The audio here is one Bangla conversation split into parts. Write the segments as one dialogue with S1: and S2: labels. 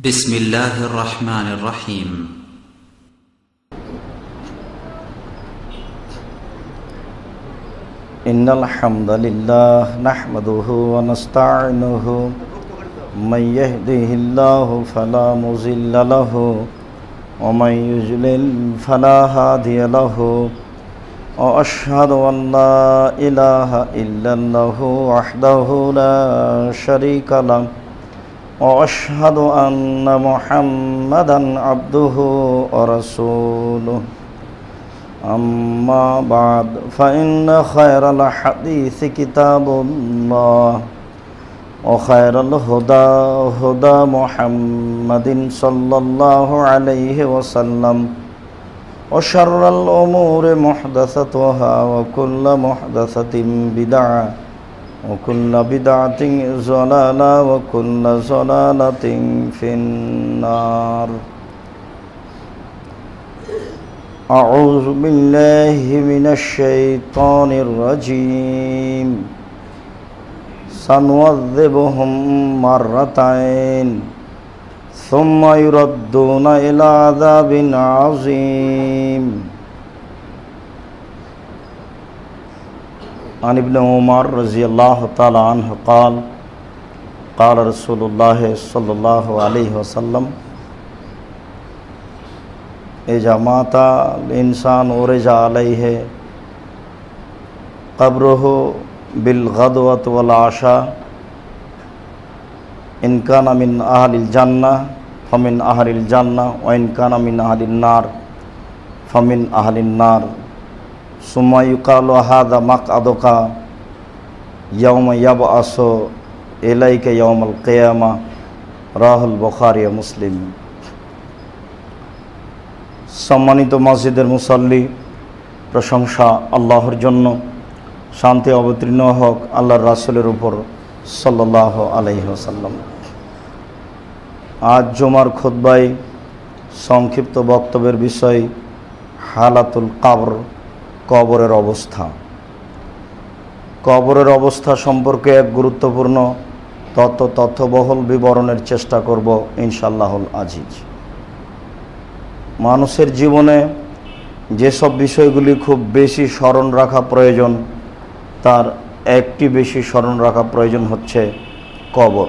S1: بسم الله الرحمن الرحيم.
S2: إن الحمد لله نحمده ونستعينه من يهده الله فلا مضل له ومن يضلل فلا هادي له وأشهد أن لا إله إلا الله وحده لا شريك له وأشهد أن محمدا عبده ورسوله أما بعد فإن خير الحديث كتاب الله وخير الهدى هدى محمد صلى الله عليه وسلم وشر الأمور محدثاتها وكل محدثة بدعة وكل بدعة ضلالة وكل ضلالة في النار. أعوذ بالله من الشيطان الرجيم. سنعذبهم مرتين ثم يردون إلى عذاب عظيم. عن ابن عمر رضي الله تعالى عنه قال قال رسول الله صلى الله عليه وسلم إذا مات الإنسان ورج عليه قبره بالغدوة والعشاء إن كان من أهل الجنة فمن أهل الجنة وإن كان من أهل النار فمن أهل النار ثم يقال هذا مقعدك يوم يبعث إليك يوم القيامة রাহ বুখারী ও মুসলিম। সম্মানিত মসজিদের মুসল্লি, প্রশংসা আল্লাহর জন্য, শান্তি অবতীর্ণ হোক আল্লাহর রাসূলের উপর সাল্লাল্লাহু আলাইহি ওয়াসাল্লাম। আজ জুমার খুতবায় সংক্ষিপ্ত বক্তব্যের বিষয় হালাতুল কবর, কবরের অবস্থা। কবরের অবস্থা সম্পর্কে এক গুরুত্বপূর্ণ তথ্যবহুল বিবরণের চেষ্টা করব ইনশাআল্লাহুল আজিজ। মানুষের জীবনে যেসব বিষয়গুলি খুব বেশি স্মরণ রাখা প্রয়োজন, তার একটি বেশি স্মরণ রাখা প্রয়োজন হচ্ছে কবর।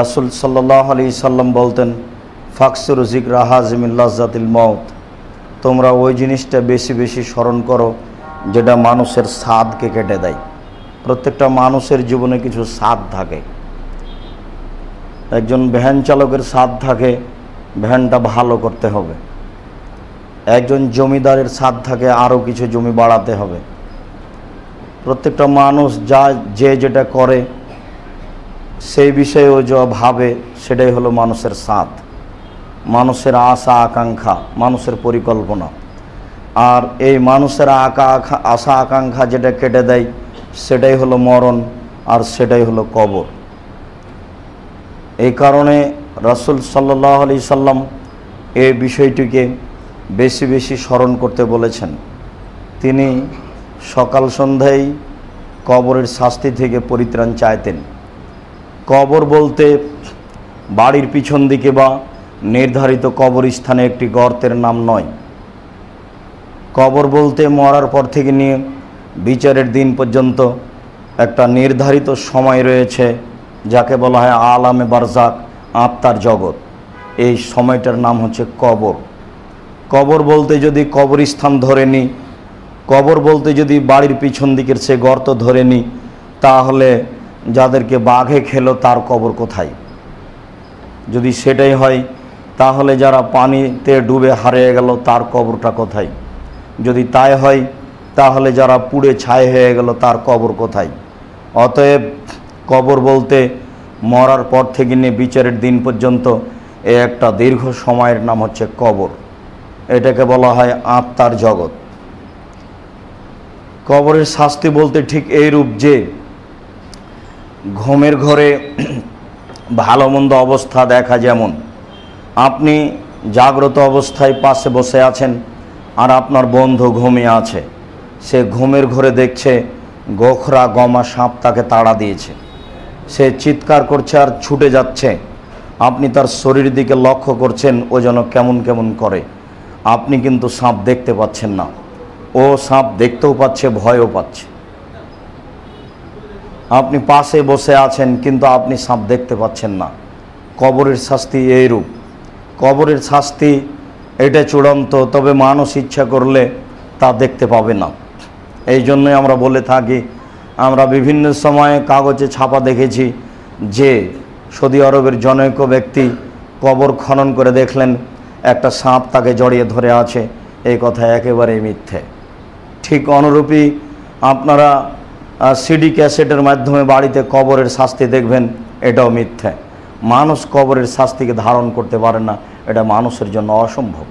S2: রাসূল সাল্লাল্লাহু আলাইহি সাল্লাম বলতেন, ফাকসুরু যিকরা হাযিমিল লাযযাতিল মাউত, তোমরা ওই জিনিসটা বেশি বেশি স্মরণ করো যেটা মানুষের স্বাদকে কেটে দেয়। প্রত্যেকটা মানুষের জীবনে কিছু স্বাদ থাকে। একজন ভ্যান চালকের স্বাদ থাকে, ভ্যানটা ভালো করতে হবে। একজন জমিদারের স্বাদ থাকে, আরও কিছু জমি বাড়াতে হবে। প্রত্যেকটা মানুষ যেটা করে সেই বিষয়েও যা ভাবে সেটাই হলো মানুষের স্বাদ, মানুষের আশা আকাঙ্ক্ষা, মানুষের পরিকল্পনা। আর এই মানুষের আশা আকাঙ্ক্ষা যেটা কেটে দেয় সেটাই হলো মরণ, আর সেটাই হলো কবর। এই কারণে রাসূল সাল্লাল্লাহু আলাইহি সাল্লাম এই বিষয়টিকে বেশি বেশি স্মরণ করতে বলেছেন। তিনি সকাল সন্ধ্যায় কবরের শাস্তি থেকে পরিত্রাণ চাইতেন। কবর বলতে বাড়ির পিছন দিকে বা নির্ধারিত কবরস্থানে একটি গর্তের নাম নয়। কবর বলতে মরার পর থেকে নিয়ে বিচারের দিন পর্যন্ত একটা নির্ধারিত সময় রয়েছে, যাকে বলা হয় আলামে বারজাক, আত্মার জগৎ। এই সময়টার নাম হচ্ছে কবর। কবর বলতে যদি কবরস্থান ধরে নিই, কবর বলতে যদি বাড়ির পিছন দিকের সে গর্ত ধরে নিই, তাহলে যাদেরকে বাঘে খেলো তার কবর কোথায়? যদি সেটাই হয়, তাহলে যারা পানিতে ডুবে হারিয়ে গেল তার কবরটা কোথায়? যদি তাই হয়, তাহলে যারা পুড়ে ছাই হয়ে গেল তার কবর কোথায়? অতএব কবর বলতে মরার পর থেকে নিয়ে বিচারের দিন পর্যন্ত এই একটা দীর্ঘ সময়ের নাম হচ্ছে কবর। এটাকে বলা হয় আত্মার জগৎ। কবরের শাস্তি বলতে ঠিক এইরূপ যে ঘুমের ঘরে ভালো মন্দ অবস্থা দেখা, যেমন আপনি জাগ্রত অবস্থায় পাশে বসে আছেন আর আপনার বন্ধু ঘুমিয়ে আছে। সে ঘুমের ঘরে দেখছে গোখরা গমা সাপ তাকে তাড়া দিয়েছে। সে চিৎকার করছে আর ছুটে যাচ্ছে, আপনি তার শরীর দিকে লক্ষ্য করছেন, ও যেন কেমন কেমন করে। আপনি কিন্তু সাপ দেখতে পাচ্ছেন না, ও সাপ দেখতেও পাচ্ছে, ভয়ও পাচ্ছে। আপনি পাশে বসে আছেন, কিন্তু আপনি সাপ দেখতে পাচ্ছেন না। কবরের শাস্তি এইরূপ। কবরের শাস্তি এটা চূড়ান্ত, তবে মানুষ ইচ্ছা করলে তা দেখতে পাবে না। এই জন্যই আমরা বলে থাকি, আমরা বিভিন্ন সময়ে কাগজে ছাপা দেখেছি যে সৌদি আরবের জনৈক ব্যক্তি কবর খনন করে দেখলেন একটা সাপ তাকে জড়িয়ে ধরে আছে। এই কথা একেবারেই মিথ্যে। ঠিক অনুরূপী আপনারা সিডি ক্যাসেটের মাধ্যমে বাড়িতে কবরের শাস্তি দেখবেন, এটাও মিথ্যে। মানুষ কবরের শাস্তিকে ধারণ করতে পারে না, এটা মানুষের জন্য অসম্ভব।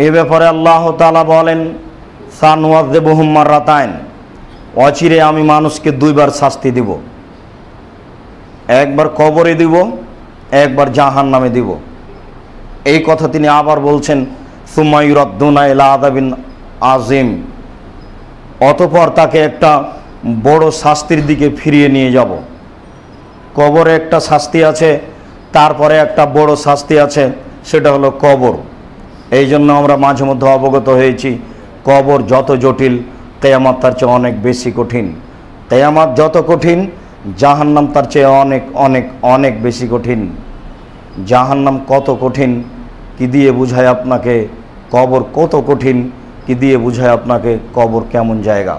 S2: এ ব্যাপারে আল্লাহ তাআলা বলেন, সানুয়াযিবুহুম মাররাতাইন, অচিরে আমি মানুষকে দুইবার শাস্তি দিব, একবার কবরে দিব, একবার জাহান্নামে দিব। এই কথা তিনি আবার বলছেন, সুম্মা ইউরাদ্দুনা ইলা আযাবিন আযীম, অতঃপর তাকে একটা বড় শাস্তির দিকে ফিরিয়ে নিয়ে যাব। কবরে একটা শাস্তি আছে, তারপরে একটা বড় শাস্তি আছে, সেটা হলো কবর। এই জন্য আমরা মাঝে মধ্যে অবগত হয়েছি, কবর যত জটিল, কিয়ামত তার চেয়ে অনেক বেশি কঠিন। কিয়ামত যত কঠিন, জাহান্নাম তার চেয়ে অনেক অনেক অনেক বেশি কঠিন। জাহান্নাম কত কঠিন কি দিয়ে বুঝায় আপনাকে, কবর কত কঠিন কি দিয়ে বুঝায় আপনাকে কবর কেমন জায়গা।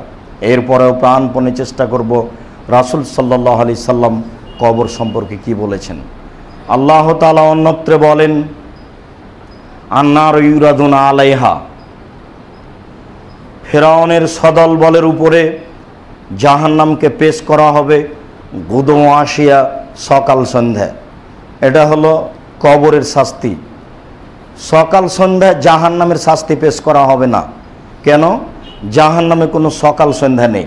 S2: এরপরেও প্রাণপণে চেষ্টা করব রাসূল সাল্লাল্লাহু আলাইহি সাল্লাম কবর সম্পর্কে কি বলেছেন। আল্লাহ তাআলা অন্যত্রে বলেন, আন্নার ইউরাদুনা আলাইহা, ফেরাউনের সদল বলের উপরে জাহান্নামকে পেশ করা হবে গুদম আসিয়া, সকাল সন্ধ্যা। এটা হলো কবরের শাস্তি। সকাল সন্ধ্যায় জাহান্নামের শাস্তি পেশ করা হবে না। কেন? জাহান্নামে কোনো সকাল সন্ধ্যা নেই,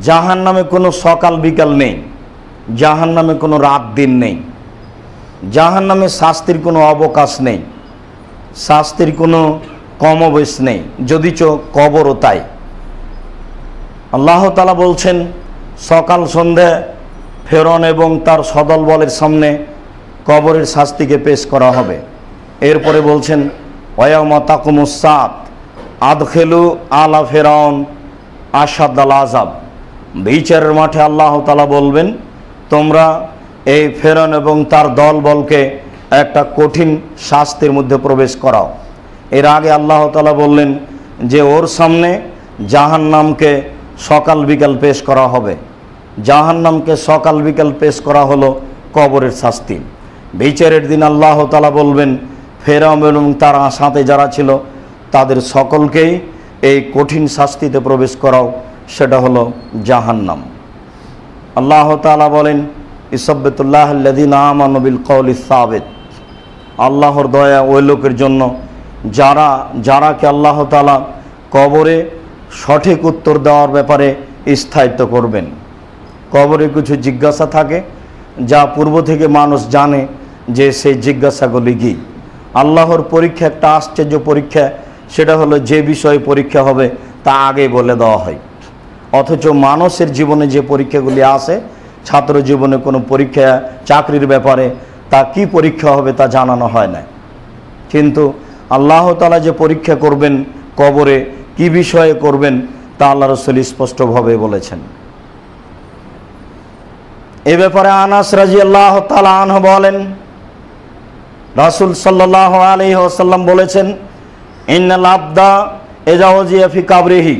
S2: জাহান্নামে কোনো সকাল বিকাল নেই, জাহান্নামে কোনো রাত দিন নেই, জাহান্নামে শাস্তির কোনো অবকাশ নেই, শাস্তির কোনো কমবেশ নেই, যদিচ কবরও তাই। আল্লাহ তাআলা বলছেন, সকাল সন্ধ্যা ফেরন এবং তার সদল বলের সামনে কবরের শাস্তিকে পেশ করা হবে। এরপরে বলছেন, ওয়ায়াউমা তাকুমুস সাআত আদখিলু আলা ফিরআউন আশাদ্দাল আযাব, বিচারের মাঠে আল্লাহ তাআলা বলবেন, তোমরা এই ফেরন এবং তার দলবলকে একটা কঠিন শাস্তির মধ্যে প্রবেশ করাও। এর আগে আল্লাহ তাআলা বললেন যে ওর সামনে জাহান্নামকে সকাল বিকাল পেশ করা হবে। জাহান্নামকে সকাল বিকাল পেশ করা হলো কবরের শাস্তি। বিচারের দিন আল্লাহ তাআলা বলবেন, ফেরাউন এবং তার সাথে যারা ছিল তাদের সকলকেই এই কঠিন শাস্তিতে প্রবেশ করাও, সেটা হলো জাহান্নাম। আল্লাহ তাআলা বলেন, ইসাব্বিতুল্লাহুল্লাযীনা আমানু বিল কওলিস সাবিত, আল্লাহর দয়া ওই লোকের জন্য যারাকে আল্লাহ তাআলা কবরে সঠিক উত্তর দেওয়ার ব্যাপারে স্থায়িত্ব করবেন। কবরে কিছু জিজ্ঞাসা থাকে যা পূর্ব থেকে মানুষ জানে যে সেই জিজ্ঞাসাগুলি কি। আল্লাহর পরীক্ষা একটা আশ্চর্য পরীক্ষা, সেটা হলো যে বিষয়ে পরীক্ষা হবে তা আগে বলে দেওয়া হয়। অথচ মানুষের জীবনে যে পরীক্ষাগুলি আসে, ছাত্র জীবনে কোনো পরীক্ষা, চাকরির ব্যাপারে তা কি পরীক্ষা হবে তা জানানো হয় না। কিন্তু আল্লাহ তাআলা যে পরীক্ষা করবেন কবরে, কি বিষয়ে করবেন তা আল্লাহ রাসূল স্পষ্টভাবে বলেছেন। এ ব্যাপারে আনাস রাদিয়াল্লাহু তাআলা আনহু বলেন, রাসূল সাল্লাল্লাহু আলাইহি ওয়াসাল্লাম বলেছেন, ইন্নাল আবদা ইযা উযিয়া ফি কাবরিহি,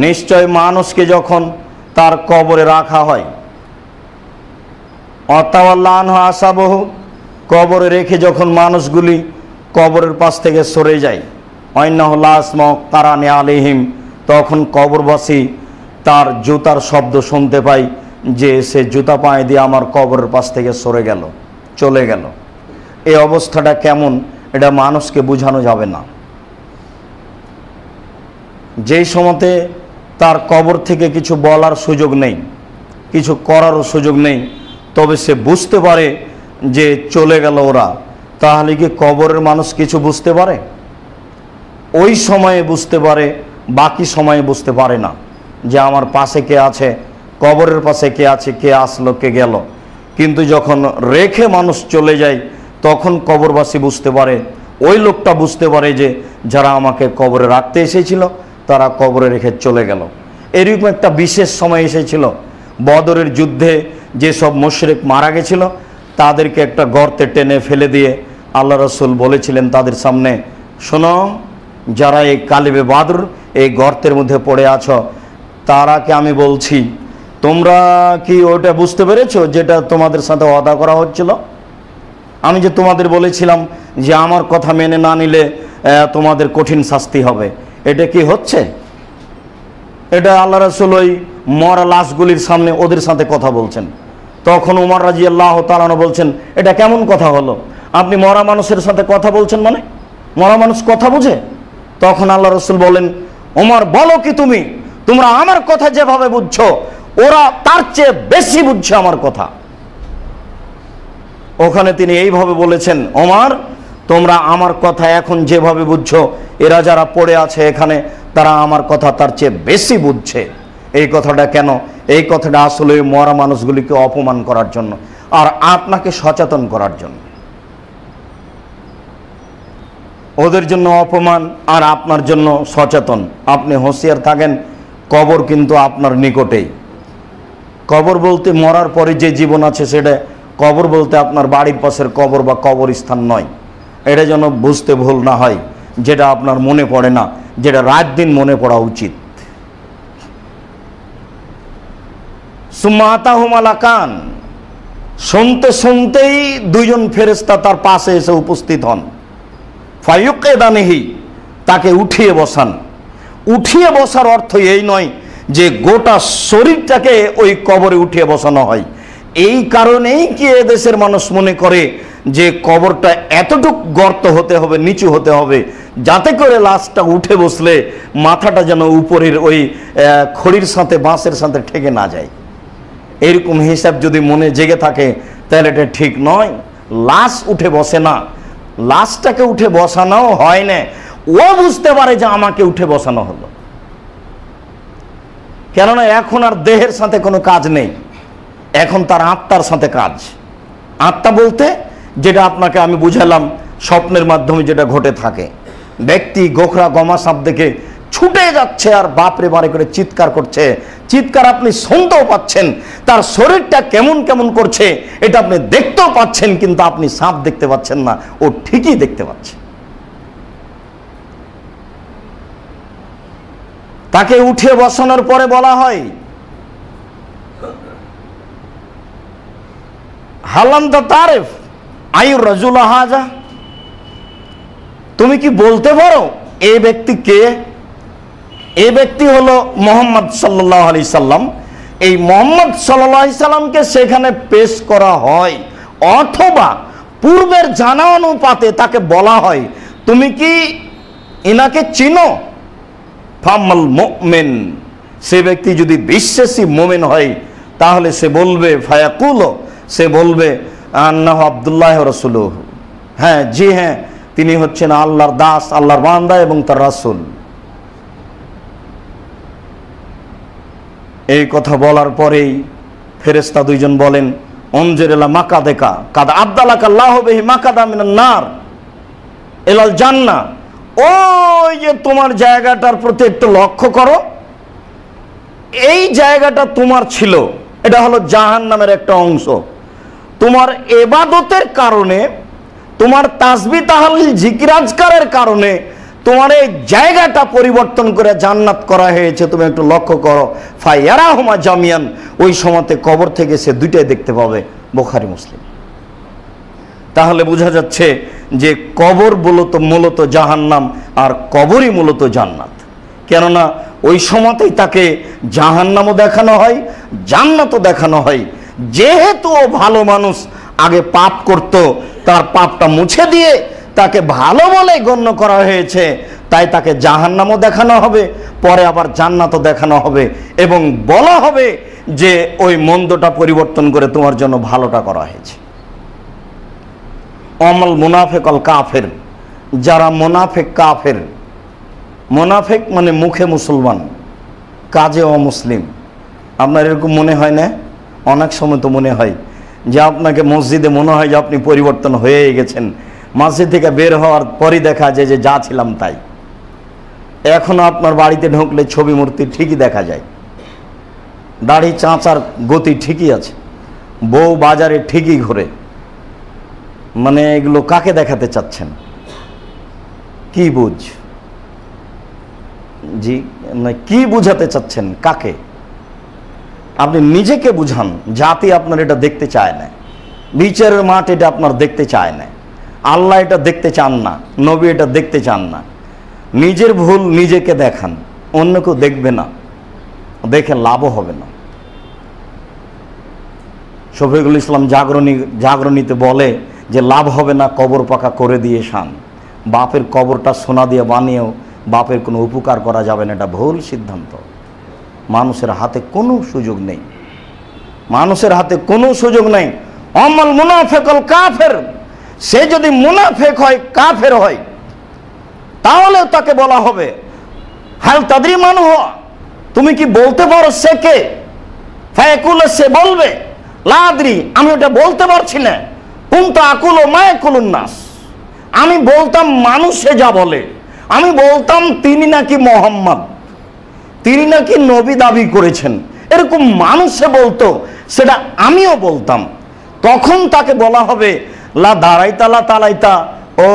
S2: নিশ্চয় মানুষকে যখন তার কবরে রাখা হয়, অতাওয়াল্লা আনহু আসাবহু, কবরে রেখে যখন মানুষগুলি কবরের পাশ থেকে সরে যায়, অন্যাহু লা আসমা কারানি আলাইহিম, তখন কবরবাসী তার জুতার শব্দ শুনতে পায় যে সে জুতা পায়ে দিয়ে আমার কবরের পাশ থেকে সরে গেল, চলে গেল। এই অবস্থাটা কেমন এটা মানুষকে বোঝানো যাবে না। যেই সময়তে তার কবর থেকে কিছু বলার সুযোগ নেই, কিছু করারও সুযোগ নেই, তবে সে বুঝতে পারে যে চলে গেল ওরা, তাহলে কি কবরের মানুষ কিছু বুঝতে পারে? ওই সময়ে বুঝতে পারে, বাকি সময়ে বুঝতে পারে না যে আমার পাশে কে আছে, কবরের পাশে কে আছে, কে আসলো, কে গেল। কিন্তু যখন রেখে মানুষ চলে যায় তখন কবরবাসী বুঝতে পারে, ওই লোকটা বুঝতে পারে যে যারা আমাকে কবরে রাখতে এসেছিল তারা কবরে রেখে চলে গেল। এরকম একটা বিশেষ সময় এসেছিল, বদরের যুদ্ধে যেসব মুশরিক মারা গেছিল তাদেরকে একটা গর্তে টেনে ফেলে দিয়ে আল্লাহ রসুল বলেছিলেন তাদের সামনে, শোনো, যারা এই কালিবে বাদর এই গর্তের মধ্যে পড়ে আছো, তারাকে আমি বলছি, তোমরা কি ওটা বুঝতে পেরেছো যেটা তোমাদের সাথে ওয়াদা করা হচ্ছিল? আমি যে তোমাদের বলেছিলাম যে আমার কথা মেনে না নিলে তোমাদের কঠিন শাস্তি হবে, এটা কি হচ্ছে? এটা আল্লাহ রাসূল ওই মরা লাশগুলির সামনে ওদের সাথে কথা বলছেন। তখন উমর রাদিয়াল্লাহু তাআলা আনহু বলছেন, এটা কেমন কথা হলো? আপনি মরা মানুষের সাথে কথা বলছেন, মানে মরা মানুষ কথা বুঝে? তখন আল্লাহ রাসূল বলেন, ওমর বলো কি তোমরা আমার কথা যেভাবে বুঝছো ওরা তার চেয়ে বেশি বুঝছে আমার কথা। ওখানে তিনি এইভাবে বলেছেন, ওমর তোমরা আমার কথা এখন যেভাবে বুঝছো এরা যারা পড়ে আছে এখানে তারা আমার কথা তার চেয়ে বেশি বুঝছে। এই কথাটা কেন? এই কথাটা আসলে মরা মানুষগুলিকে অপমান করার জন্য আর আপনাকে সচেতন করার জন্য। ওদের জন্য অপমান আর আপনার জন্য সচেতন। আপনি হুঁশিয়ার থাকেন, কবর কিন্তু আপনার নিকটেই। কবর বলতে মরার পরে যে জীবন আছে সেটা, কবর বলতে আপনার বাড়ির পাশের কবর বা কবরস্থান নয়। এটা যেন বুঝতে ভুল না হয়, যেটা আপনার মনে পড়ে না, যেটা রাত দিন মনে পড়া উচিত। সুম্মা আতাহুম মালাকান, শুনতে শুনতেই দুইজন ফেরেশতা তার পাশে এসে উপস্থিত হন। ফায়ুকিদানিহি, তাকে উঠিয়ে বসান। উঠিয়ে বসার অর্থ এই নয় যে গোটা শরীরটাকে ওই কবরে উঠিয়ে বসানো হয়। এই কারণেই কি এদেশের মানুষ মনে করে যে কবরটা এতটুক গর্ত হতে হবে, নিচু হতে হবে, যাতে করে লাশটা উঠে বসলে মাথাটা যেন উপরের ওই খড়ির সাথে বাঁশের সাথে ঠেকে না যায়। এরকম হিসাব যদি মনে জেগে থাকে তাহলে এটা ঠিক নয়। লাশ উঠে বসে না, লাশটাকে উঠে বসানো হয় না। ও বুঝতে পারে যে আমাকে উঠে বসানো হলো, কেননা এখন আর দেহের সাথে কোনো কাজ নেই, এখন তার আত্মার সাথে কাজ। আত্মা বলতে যেটা আপনাকে আমি বুঝালাম স্বপ্নের মাধ্যমে যেটা ঘটে থাকে। ব্যক্তি গোখরা গমা সাপ দেখে ছুটে যাচ্ছে আর বাপরে বারে করে চিৎকার করছে, চিৎকার আপনি শুনতেও পাচ্ছেন, তার শরীরটা কেমন কেমন করছে এটা আপনি দেখতেও পাচ্ছেন, কিন্তু আপনি সাপ দেখতে পাচ্ছেন না, ও ঠিকই দেখতে পাচ্ছে। তাকে উঠিয়ে বসানোর পরে বলা হয়, হালাম তা তারিফ আয়ুর রাজুল হাজা, তুমি কি বলতে পারো এই ব্যক্তি কে? এই ব্যক্তি হলো মুহাম্মদ সাল্লাল্লাহু আলাইহি সাল্লাম। এই মুহাম্মদ সাল্লাল্লাহু আলাইহি সাল্লামকে সেখানে পেশ করা হয়, অথবা পূর্বের জানা অনুপাতে তাকে বলা হয়, তুমি কি ইনাকে চিনো? ফামাল মুমিন, সে ব্যক্তি যদি বিশ্বাসী মুমিন হয় তাহলে সে বলবে, ফায়াকুল, সে বলবে আন্নাহু আব্দুল্লাহ রাসূলুহু, হ্যাঁ, জি হ্যাঁ, তিনি হচ্ছেন আল্লাহর দাস, আল্লাহর বান্দা এবং তার রাসূল। এই কথা বলার পরেই ফেরেশতা দুইজন বলেন, অনজির ইলা মাকাদেকা কাদ আবদালাকা আল্লাহু বিহি মাকাদা মিনান নার ইলাল জান্নাহ, ওই যে তোমার জায়গাটার প্রতি একটু লক্ষ্য করো, এই জায়গাটা তোমার ছিল, এটা হলো জাহান্নামের একটা অংশ। তোমার ইবাদতের কারণে, তোমার তাসবিহ তাহলিল জিকির আজকারের কারণে তোমার এই জায়গাটা পরিবর্তন করে জান্নাত করা হয়েছে, তুমি একটু লক্ষ্য করো। ফায়ারাহুমা জামিয়ান, ওই সময়তে কবর থেকে সে দুইটাই দেখতে পাবে। বুখারী মুসলিম। তাহলে বোঝা যাচ্ছে যে কবর মূলত জাহান্নাম আর কবরই মূলত জান্নাত। কেননা ওই সময়তেই তাকে জাহান্নামও দেখানো হয়, জান্নাতও দেখানো হয়। যেহেতু ও ভালো মানুষ, আগে পাপ করত, তার পাপটা মুছে দিয়ে তাকে ভালো বলে গণ্য করা হয়েছে, তাই তাকে জাহান্নামও দেখানো হবে, পরে আবার জান্নাতও দেখানো হবে, এবং বলা হবে যে ওই মন্দটা পরিবর্তন করে তোমার জন্য ভালোটা করা হয়েছে। অমল মুনাফিক অল কাফের, যারা মুনাফিক কাফের, মুনাফিক মানে মুখে মুসলমান কাজে অমুসলিম, আপনার এরকম মনে হয় না? অনেক সময় তো মনে হয় যে আপনাকে মসজিদে মনে হয় যে আপনি পরিবর্তন হয়ে গেছেন, মসজিদ থেকে বের হওয়ার পরই দেখা যায় যে যা ছিলাম তাই। এখনো আপনার বাড়িতে ঢুকলে ছবি মূর্তি ঠিকই দেখা যায়, দাড়ি চাঁচার গতি ঠিকই আছে, বউ বাজারে ঠিকই ঘোরে। মানে এগুলো কাকে দেখাতে চাচ্ছেন? কি বুঝ জি, কি বুঝাতে চাচ্ছেন কাকে? আপনি নিজেকে বুঝান। জাতি আপনার এটা দেখতে চায় না, বিচারের মাঠ এটা আপনার দেখতে চায় না, আল্লাহ এটা দেখতে চান না, নবী এটা দেখতে চান না। নিজের ভুল নিজেকে দেখান, অন্য কেউ দেখবে না, দেখে লাভও হবে না। শফিকুল ইসলাম জাগরণীতে বলে যে লাভ হবে না কবর পাকা করে দিয়ে শান। বাপের কবরটা সোনা দিয়ে বানিয়েও বাপের কোনো উপকার করা যাবে না, এটা ভুল সিদ্ধান্ত। মানুষের হাতে কোনো সুযোগ নেই, মানুষের হাতে কোনো সুযোগ নেই। অমাল মুনাফিকুল কাফের, সে যদি মুনাফিক হয়, কাফের হয়, তাহলে তাকে বলা হবে হাল তাদরি মান হুয়া, তুমি কি বলতে পারো সে কে? ফায়াকুল, সে বলবে লা আদরি, আমি ওটা বলতে পারছি না। কুনতু আকুলু মা ইয়াকুলুন নাস, আমি বলতাম মানুষে যা বলে, আমি বলতাম তিনি নাকি মোহাম্মদ, তিনি নাকি নবী দাবি করেছেন, এরকম মানুষে বলতো, সেটা আমিও বলতাম। তখন তাকে বলা হবে লা দাঁড়াইতা লা তালাইতা, ও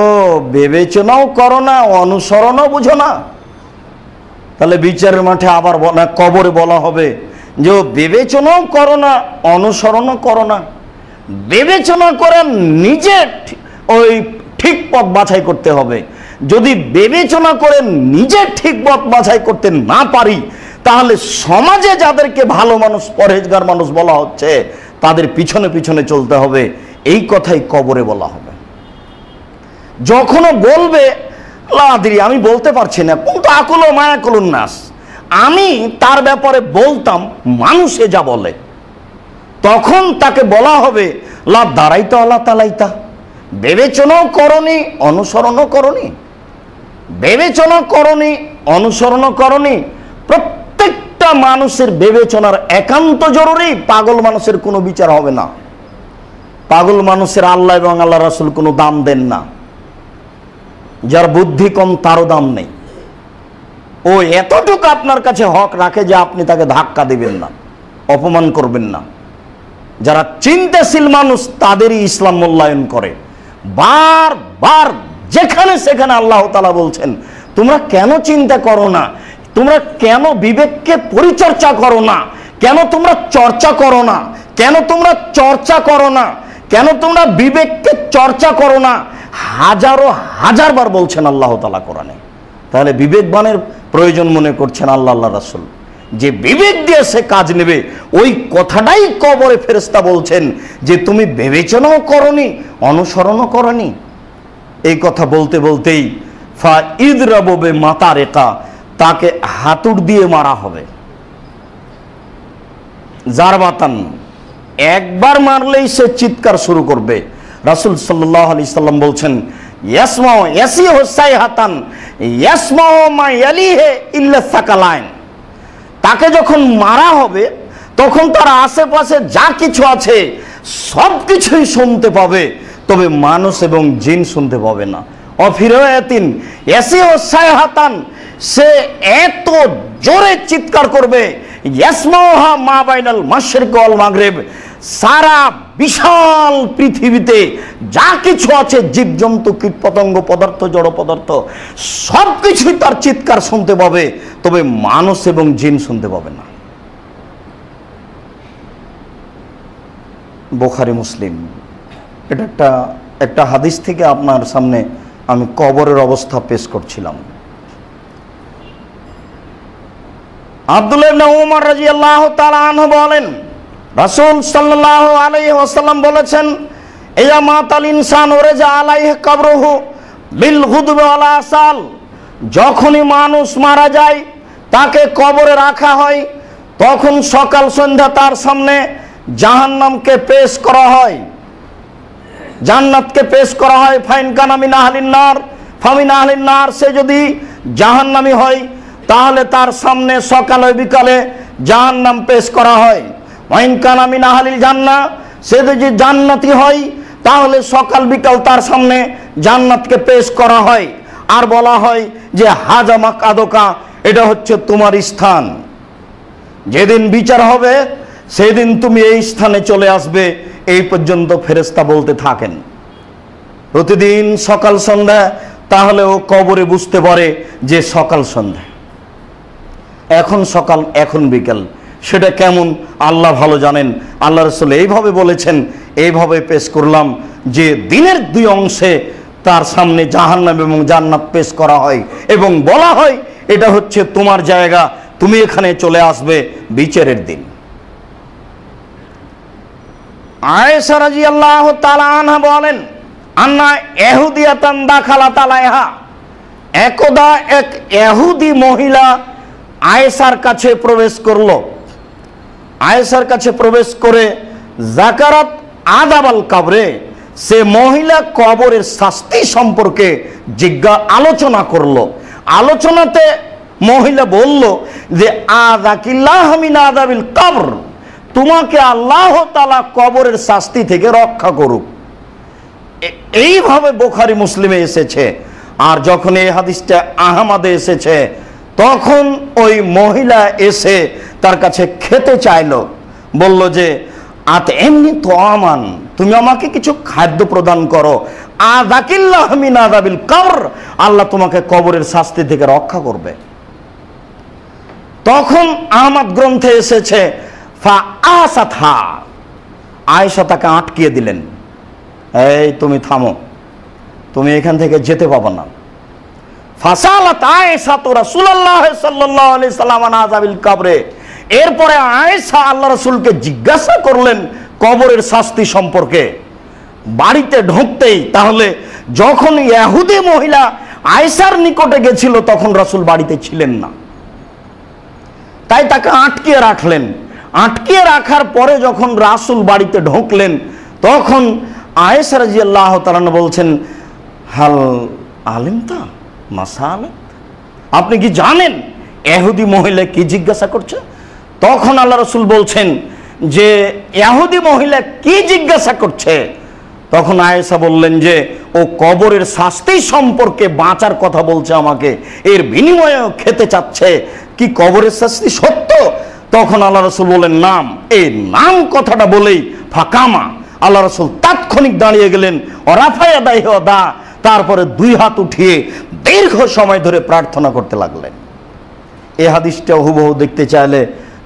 S2: বিবেচনাও করো না, অনুসরণও বুঝো না। তাহলে বিচারের মাঠে আবার কবরে বলা হবে যে ও বিবেচনাও করো না, অনুসরণও করো না। বিবেচনা করে নিজে ওই ঠিক পথ বাছাই করতে হবে। যদি বিবেচনা করে নিজে ঠিক পথ বাছাই করতে না পারি, তাহলে সমাজে যাদেরকে ভালো মানুষ, পরহেজগার মানুষ বলা হচ্ছে, তাদের পিছনে পিছনে চলতে হবে। এই কথাই কবরে বলা হবে। যখনও বলবে লা আদরি, আমি বলতে পারছি না, কিন্তু আকুল মা ইয়াকুলুন নাস, আমি তার ব্যাপারে বলতাম মানুষে যা বলে, তখন তাকে বলা হবে লা দাঁড়াইতা লা তালাইতা, বিবেচনাও করনি, অনুসরণও করনি, বিবেচনা করনি, অনুসরণও করনি। প্রত্যেকটা মানুষের বিবেচনার একান্ত জরুরি। পাগল মানুষের কোনো বিচার হবে না। পাগল মানুষের আল্লাহ এবং আল্লাহ রাসূল কোনো দাম দেন না। যার বুদ্ধি কম তারও দাম নেই। ও এতটুকু আপনার কাছে হক রাখে যে আপনি তাকে ধাক্কা দিবেন না, অপমান করবেন না। যারা চিন্তাশীল মানুষ তাদেরই ইসলাম মূল্যায়ন করে। বারবার যেখানে সেখানে আল্লাহ তাআলা বলছেন, তোমরা কেন চিন্তা করো না, তোমরা কেন বিবেককে পরিচর্যা করো না, কেন তোমরা চর্চা করো না, কেন তোমরা চর্চা করো না, কেন তোমরা বিবেককে চর্চা করো না, হাজারো হাজারবার বলছেন আল্লাহ তাআলা কোরআনে। তাহলে বিবেকবানের প্রয়োজন মনে করছেন আল্লাহ রাসূল, যে বিবেক দিয়ে সে কাজ নেবে। ওই কথাটাই কবরে ফেরেশতা বলছেন যে তুমি বিবেচনাও করনি, অনুসরণও করনি। এই কথা বলতে বলতেই ফা ইদরাবু বিমাতারিকা, তাকে হাতুড় দিয়ে মারা হবে। জারবাতান, একবার মারলেই সে চিৎকার শুরু করবে। রাসূল সাল্লাল্লাহু আলাইহি সাল্লাম বলছেন ইয়াসমাউ ইয়াসিহু সাইহাতান ইয়াসমাউ মা ইয়ালিহি ইল্লা সাকালাইন, তাকে যখন মারা হবে তখন তার আশেপাশে যা কিছু আছে সব কিছুই শুনতে পাবে, তবে মানুষ এবং জিন শুনতে পাবে না। অফিরায়াতিন ইয়াসিহু সাইহাতান, সে এত জোরে চিৎকার করবে ইয়াসমাউহা মা বাইনাল মাশরিক ওয়াল মাগরিব, সারা বিশাল পৃথিবীতে যা কিছু আছে, জীবজন্তু, কীটপতঙ্গ, পদার্থ, জড় পদার্থ, সব কিছুই তার চিৎকার শুনতে পাবে, তবে মানুষ এবং জিন শুনতে পাবে না। বুখারী, মুসলিম। এটা একটা হাদিস থেকে আপনার সামনে আমি কবরের অবস্থা পেশ করছিলাম। আব্দুল্লাহ ইবনে উমর রাদিয়াল্লাহু তাআলা আনহু বলেন, রাসূল সাল্লাল্লাহু আলাইহি ওয়াসাল্লাম বলেছেন, ইয়া মাতাল ইনসান ওয়ারাজা আলাইহি কবরুহু বিল গুদবি ওয়াল আসাল, যখনই মানুষ মারা যায় তাকে কবরে রাখা হয়, তখন সকাল সন্ধ্যা তার সামনে জাহান্নামকে পেশ করা হয়, জান্নাতকে পেশ করা হয়। ফাইন কানা মিন আহলিন নার ফামিন আহলিন নার, সে যদি জাহান্নামী হয় তাহলে তার সামনে সকালে বিকালে জাহান্নাম পেশ করা হয়। ওয়াইন কানা মিন আহলিল জান্নাহ, সে যদি জান্নাতি হয় তাহলে সকাল বিকাল তার সামনে জান্নাতকে পেশ করা হয় আর বলা হয় যে হাজা মাকআদুকা, এটা হচ্ছে তোমার স্থান। যেদিন বিচার হবে সেদিন তুমি এই স্থানে চলে আসবে। এই পর্যন্ত ফেরেশতা বলতে থাকেন প্রতিদিন সকাল সন্ধ্যা। তাহলে ও কবরে বুঝতে পারে যে সকাল সন্ধ্যা, এখন সকাল এখন বিকেল, সেটা কেমন আল্লাহ ভালো জানেন। আল্লাহ রাসূল এইভাবে বলেছেন, এইভাবে পেশ করলাম যে দিনের দুই অংশে তার সামনে জাহান্নাম এবং জান্নাত পেশ করা হয় এবং বলা হয় এটা হচ্ছে তোমার জায়গা, তুমি এখানে চলে আসবে বিচারের দিন। আয়েশা রাদিয়াল্লাহু তাআলা আনহা বলেন, আন্না ইহুদিয়াতান দাখালাত আলাইহা, একদা এক ইহুদি মহিলা আয়েশার কাছে প্রবেশ করলো। আয়েশার কাছে প্রবেশ করে যাকারাত আযাবাল কবরে, সে মহিলা কবরের শাস্তি সম্পর্কে আলোচনা করলো। আলোচনাতে মহিলা বলল যে আযাকিল্লাহ মিন আযাবিল কবর, তোমাকে আল্লাহ তাআলা কবরের শাস্তি থেকে রক্ষা করুক। এইভাবে বুখারী মুসলিমে এসেছে। আর যখন এই হাদিসটা আহমদে এসেছে তখন ওই মহিলা এসে তার কাছে খেতে চাইলো, বলল যে এমনি তো আমান, তুমি আমাকে কিছু খাদ্য প্রদান করো। আযাকিল্লাহ মিন আযাবিল কবর, আল্লাহ তোমাকে কবরের শাস্তি থেকে রক্ষা করবে। তখন আহমদ গ্রন্থে এসেছে ফা আসাথা, আয়েশা তাকে আটকিয়ে দিলেন, এই তুমি থামো, তুমি এখান থেকে যেতে পাবো না। ফাসালাত আয়েশা তো রাসূলুল্লাহ সাল্লাল্লাহু আলাইহি সাল্লাম আন আযাবিল কবরে, এরপরে আয়েশা আল্লাহ রাসূলকে জিজ্ঞাসা করলেন কবরের শাস্তি সম্পর্কে। বাড়িতে ঢুকতেই, তাহলে যখন ইহুদি মহিলা আয়েশার নিকটে গেছিল তখন রাসূল বাড়িতে ছিলেন না, তাই তাকে আটকিয়ে রাখলেন। আটকিয়ে রাখার পরে যখন রাসূল বাড়িতে ঢুকলেন তখন আয়েশা রাদিয়াল্লাহু তাআলা বলছেন, হাল আলিমতা মাসালাত, আপনি কি জানেন ইহুদি মহিলা কি জিজ্ঞাসা করছে? তখন আল্লাহ রাসূল বলছেন যে ইহুদি মহিলা কি জিজ্ঞাসা করছে? তখন আয়েশা বললেন যে ও কবরের শাস্তি সম্পর্কে বাঁচার কথা বলছে আমাকে, এর বিনিময়ে খেতে চাচ্ছে। কি কবরের শাস্তি সত্য? তখন আল্লাহ রাসূল বললেন নাম। এই নাম কথাটা বলেই ফাকামা, আল্লাহ রাসূল তাৎক্ষণিক দাঁড়িয়ে গেলেন। ওরাফায়া দাইহদা, তারপরে দুই হাত উঠিয়ে দীর্ঘ সময় ধরে প্রার্থনা করতে লাগলেন। এই হাদিসটা হুবহু দেখতে চাইলে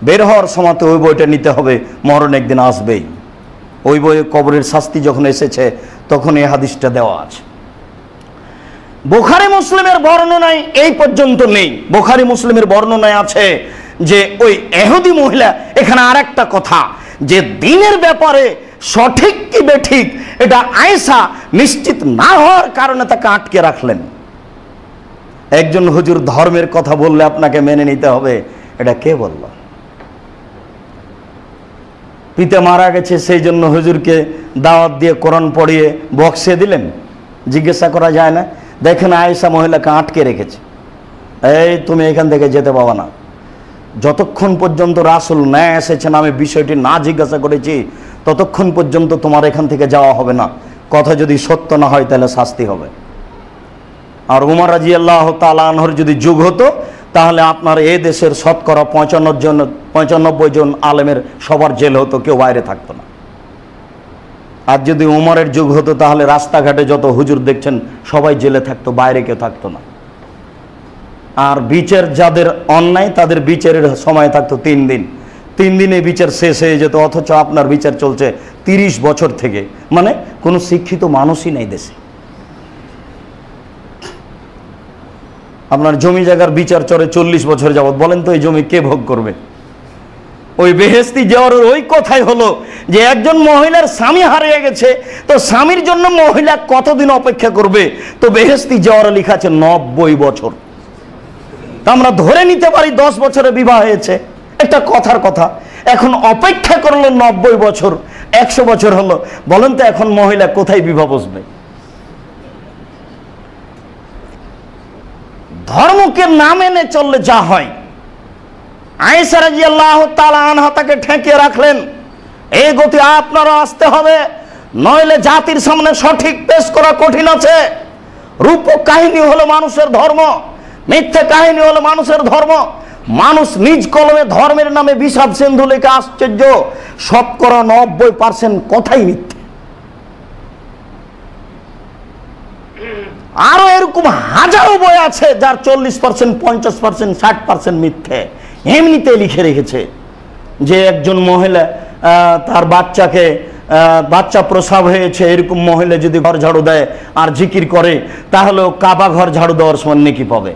S2: বের হওয়ার সময় ওই বইটা নিতে হবে, মরণ একদিন আসবেই। ওই বইয়ে কবরের শাস্তি যখন এসেছে তখন এই হাদিসটা দেওয়া আছে। বুখারী মুসলিমের বর্ণনায় এই পর্যন্ত নেই। বুখারী মুসলিমের বর্ণনায় আছে যে ওই ইহুদি মহিলা, এখানে আরেকটা কথা যে দিনের ব্যাপারে সঠিক কি বেঠিক এটা আয়েশা নিশ্চিত না হওয়ার কারণে তাকে আটকে রাখলেন। একজন হুজুর ধর্মের কথা বললে আপনাকে মেনে নিতে হবে, এটা কে বলল? পিতা মারা গেছে সেই জন্য হুজুরকে দাওয়াত দিয়ে কোরআন পড়িয়ে বক্সে দিলেন? জিজ্ঞাসা করা যায় না? দেখেন আয়েশা মহিলাকে আটকে রেখেছে, এই তুমি এখান থেকে যেতে পাবা না যতক্ষণ পর্যন্ত রাসূল না এসেছেন, আমি বিষয়টি না জিজ্ঞাসা করেছি ততক্ষণ পর্যন্ত তোমার এখান থেকে যাওয়া হবে না। কথা যদি সত্য না হয় তাহলে শাস্তি হবে। আর উমর রাদিয়াল্লাহু তাআলা আনহুর যদি যুগ হতো তাহলে আপনার এই দেশের শতকরা 95 জন আলেমের সবার জেল হতো, কেউ বাইরে থাকতো না। আর যদি উমরের যুগ হতো তাহলে রাস্তাঘাটে যত হুজুর দেখছেন সবাই জেলে থাকতো, বাইরে কেউ থাকতো না। আর বিচার যাদের অন্যায় তাদের বিচারের সময় থাকতো 3 দিন। 3 দিনে বিচার শেষ হয়ে যেত, অথচ আপনার বিচার চলছে 30 বছর থেকে। মানে কোনো শিক্ষিত মানুষই নেই দেশে। আপনার জমি জায়গার বিচার চলে 40 বছর যাবত, বলেন তো এই জমি কে ভোগ করবে? ওই বেহেশতি যাওয়ার ওই কথাই হলো যে একজন মহিলার স্বামী হারিয়ে গেছে, তো স্বামীর জন্য মহিলা কতদিন অপেক্ষা করবে? তো বেহেশতি যাওয়ার লেখা আছে 90 বছর। তা আমরা ধরে নিতে পারি 10 বছরে বিবাহ হয়েছে, একটা কথার কথা। এখন অপেক্ষা করলো 90 বছর, 100 বছর হলো, বলেন তো এখন মহিলা কোথায় বিবাহ বসবে? ধর্মকে না মেনে চললে যা হয়, আয়েশা রাদিয়াল্লাহু তাআলা আনহা তাকে ঠেকিয়ে রাখলেন, এই গতি আপনারা আসতে হবে, নইলে জাতির সামনে সঠিক পেশ করা কঠিন আছে। রূপক কাহিনী হলো মানুষের ধর্ম, মিথ্যে কাহিনী হলো মানুষের ধর্ম। মানুষ নিজ কলমে ধর্মের নামে বিষাদ সিন্ধু লেখে আশ্চর্য, শতকরা 90% কথাই মিথ্যে। আরো এরকম হাজারো বই আছে যার 40%, 50%, 60% মিথ্যে। এমনিতে লিখে রেখেছে যে একজন মহিলা তার বাচ্চা প্রসব হয়েছে, এরকম মহিলা যদি ঘর ঝাড়ু দেয় আর জিকির করে তাহলে কাবা ঘর ঝাড়ু দেওয়ার সমান নেকি পাবে।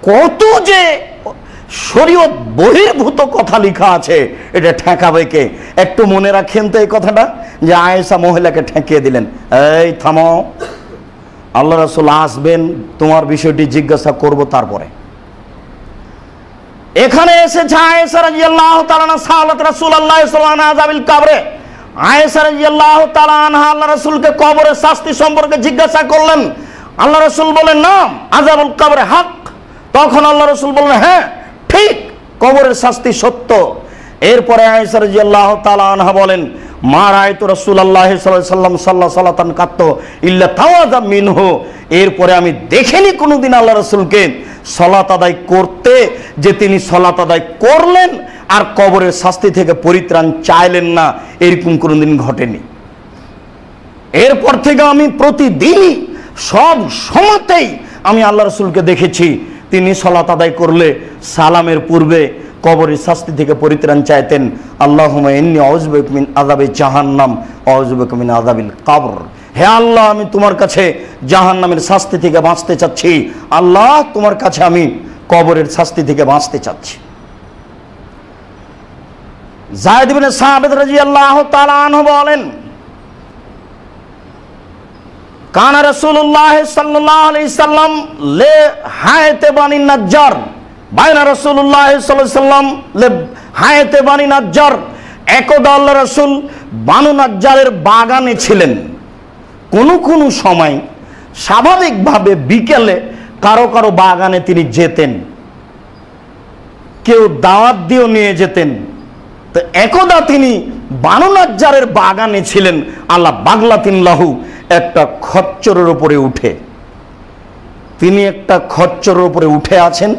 S2: কত যে শরীয়ত বহির্ভূত কথা লেখা আছে, এটা ঠেকাবে কে? একটু মনে রাখেন তো এই কথাটা, যে আয়েশা মহিলাকে ঠেকিয়ে দিলেন, এই থামো, আল্লাহ রাসূল আসবেন, তোমার বিষয়টি জিজ্ঞাসা করব তারপরে। এখানে এসেছে আয়েশা রাদিয়াল্লাহু তাআলা আনহা সালাত রাসূলুল্লাহ সাল্লাল্লাহু আলাইহি ওয়াসাল্লাম কাবরে। আয়েশা রাদিয়াল্লাহু তাআলা আনহা আল্লাহ রাসূলকে কবরের শাস্তি সম্পর্কে জিজ্ঞাসা করলেন। আল্লাহ রাসূল বলেন, নাম আযাবুল কবরে হক। তখন আল্লাহ রাসূল বললেন, হ্যাঁ ঠিক, কবরের শাস্তি সত্য। এরপরে আয়েশা রাদিয়াল্লাহু তাআলা আনহা বলেন, মা রাআইতু রাসূলুল্লাহ সাল্লাল্লাহু আলাইহি ওয়াসাল্লাম সালাতান কাত্ত ইল্লা তাওয়াযা মিনহু। এরপরে আমি দেখিনি কোনোদিন আল্লাহ রাসূলকে সালাত আদায় করতে যে তিনি সালাত আদায় করলেন আর কবরের শাস্তি থেকে পরিত্রাণ চাইলেন না, এরকম কোনোদিন ঘটেনি। এরপর থেকে আমি প্রতিদিনই সব সময়তেই আমি আল্লাহ রাসূলকে দেখেছি তিনি সালাত আদায় করলে সালামের পূর্বে কবরের শাস্তি থেকে পরিত্রাণ চাইতেন, আল্লাহুম্মা ইন্নী আউযু বিকা মিন আযাবি জাহান্নাম ওয়া আউযু বিকা মিন আযাবিল কবর। হে আল্লাহ, আমি তোমার কাছে জাহান্নামের শাস্তি থেকে বাঁচতে চাচ্ছি, আল্লাহ তোমার কাছে আমি কবরের শাস্তি থেকে বাঁচতে চাচ্ছি। যায়েদ ইবনে সাবিত রাদিয়াল্লাহু তাআলা আনহু বলেন, কানা রাসূলুল্লাহ সাল্লাল্লাহু আলাইহি সাল্লাম লে হায়াতে বানি নাজ্জার, বাইনা রাসূলুল্লাহ সাল্লাল্লাহু আলাইহি সাল্লাম লে হায়াতে বানি নাজ্জার। একদা আল্লাহ রাসূল বানু নাজ্জারের বাগানে ছিলেন। কোনো সময় স্বাভাবিকভাবে বিকেলে কারো কারো বাগানে তিনি যেতেন, কেউ দাওয়াত দিয়েও নিয়ে যেতেন। তো একদা তিনি বানু নাজ্জারের বাগানে ছিলেন, আল্লাহ বাগলাতিন লাহু, একটা খচ্চরের উপরে উঠে, তিনি একটা খচ্চরের উপরে উঠে আছেন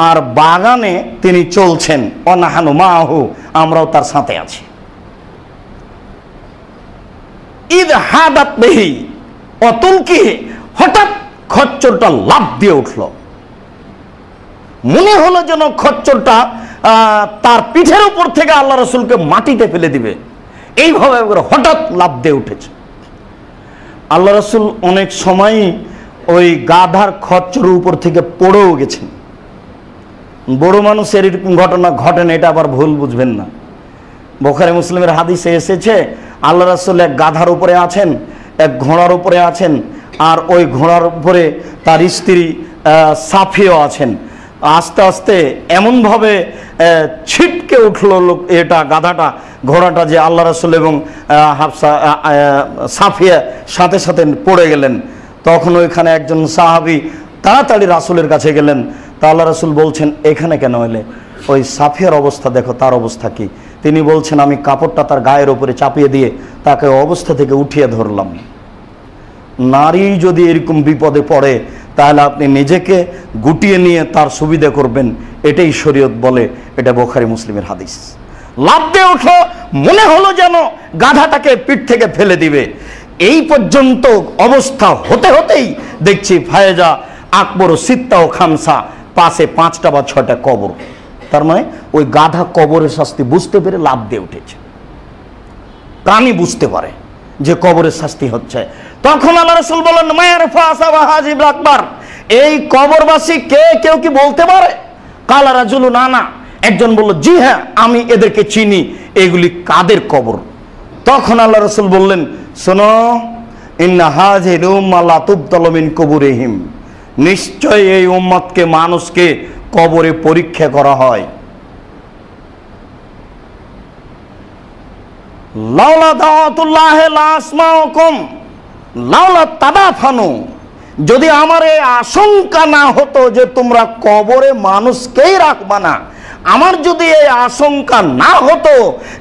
S2: আর বাগানে তিনি চলছেন, অনাহানু মাহু, আমরাও তার সাথে আছি। ঈদ হাদাত বিহি অতুলকি, হঠাৎ খচ্চরটা লাফ দিয়ে উঠল। মনে হলো যেন খচ্চরটা তার পিঠের উপর থেকে আল্লাহ রাসূলকে মাটিতে ফেলে দিবে, এইভাবে হঠাৎ লাফ দিয়ে উঠেছে। আল্লাহ রাসূল অনেক সময় ওই গাধার খচ্চরের উপর থেকে পড়েও গেছেন। বড় মানুষের এরকম ঘটনা ঘটেন, এটা আবার ভুল বুঝবেন না। বুখারী মুসলিমের হাদিসে এসেছে, আল্লাহ রাসূল এক গাধার উপরে আছেন, এক ঘোড়ার উপরে আছেন, আর ওই ঘোড়ার উপরে তার স্ত্রী সাফিয়াও আছেন। আস্তে আস্তে এমনভাবে ছিটকে উঠল এটা গাধাটা, ঘোড়াটা, যে আল্লাহ রাসূল এবং সাফিয়া সাথে সাথে পড়ে গেলেন। তখন ওইখানে একজন সাহাবী তাড়াতাড়ি রাসূলের কাছে গেলেন। তা আল্লাহ রাসূল বলছেন, এখানে কেন এলে? ওই সাফিয়ার অবস্থা দেখো, তার অবস্থা কি? তিনি বলছেন, আমি কাপড়টা তার গায়ের উপরে চাপিয়ে দিয়ে তাকে অবস্থা থেকে উঠিয়ে ধরলাম। নারী যদি এরকম বিপদে পড়ে তাহলে আপনি নিজেকে গুটিয়ে নিয়ে তার সুবিধা করবেন, এটাই শরীয়ত বলে। এটা বুখারী মুসলিমের হাদিস। লাফ দিয়ে উঠল, মনে হলো যেন গাধাটাকে পিঠ থেকে ফেলে দিবে। এই পর্যন্ত অবস্থা হতে হতেই দেখছি ফায়েজা আকবর সিত্তা ও খামসা, পাশে 5টা বা 6টা কবর। তার মানে ওই গাধা কবরের শাস্তি বুঝতে পেরে লাফ দিয়ে উঠেছে। প্রাণী বুঝতে পারে যে কবরের শাস্তি হচ্ছে। তখন আল্লাহ রাসূল বলেন, মায়ারফা আসহাবা হাজিব আকবর, এই কবরবাসী কে? কেউ কি বলতে পারে? কালা রাজুলুন আনা, একজন বলল, জি হ্যাঁ আমি এদেরকে চিনি, এগুলি কাদের কবর? তখন আল্লাহ রাসূল বললেন, শোনো, ইন্না হাযিহিল উম্মাহ লা তুবতালু মিন কুবুরিহিম, নিশ্চয় এই উম্মতকে, মানুষকে কবরে পরীক্ষা করা হয়। লাউলা দাওয়াতুল্লাহি লা আসমাউকুম লাউলা তাদাফানু, যদি আমার এই আশঙ্কা না হতো যে তোমরা কবরে মানুষকেই রাখবা না, আমার যদি এই আশঙ্কা না হতো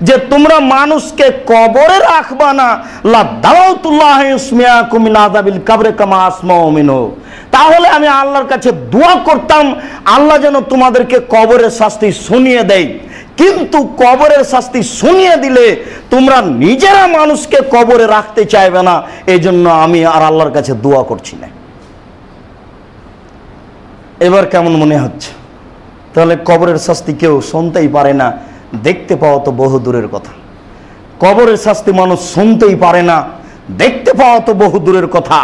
S2: যে তোমরা মানুষকে কবরে রাখবা না, লা দাওয়াতুল্লাহ ইসমিয়াকুম মিন আযাবিল কবর কামা আসমাউ মিনহু, তাহলে আমি আল্লাহর কাছে দোয়া করতাম আল্লাহ যেন তোমাদেরকে কবরের শাস্তি শুনিয়ে দেয়। কিন্তু কবরের শাস্তি শুনিয়ে দিলে তোমরা নিজেরা মানুষকে কবরে রাখতে চাইবে না, এই জন্য আমি আর আল্লাহর কাছে দোয়া করছি না। এবার কেমন মনে হচ্ছে? তাহলে কবরের শাস্তি কেউ শুনতেই পারে না, দেখতে পাওয়া তো বহু দূরের কথা। কবরের শাস্তি মানুষ শুনতেই পারে না, দেখতে পাওয়া তো বহু দূরের কথা।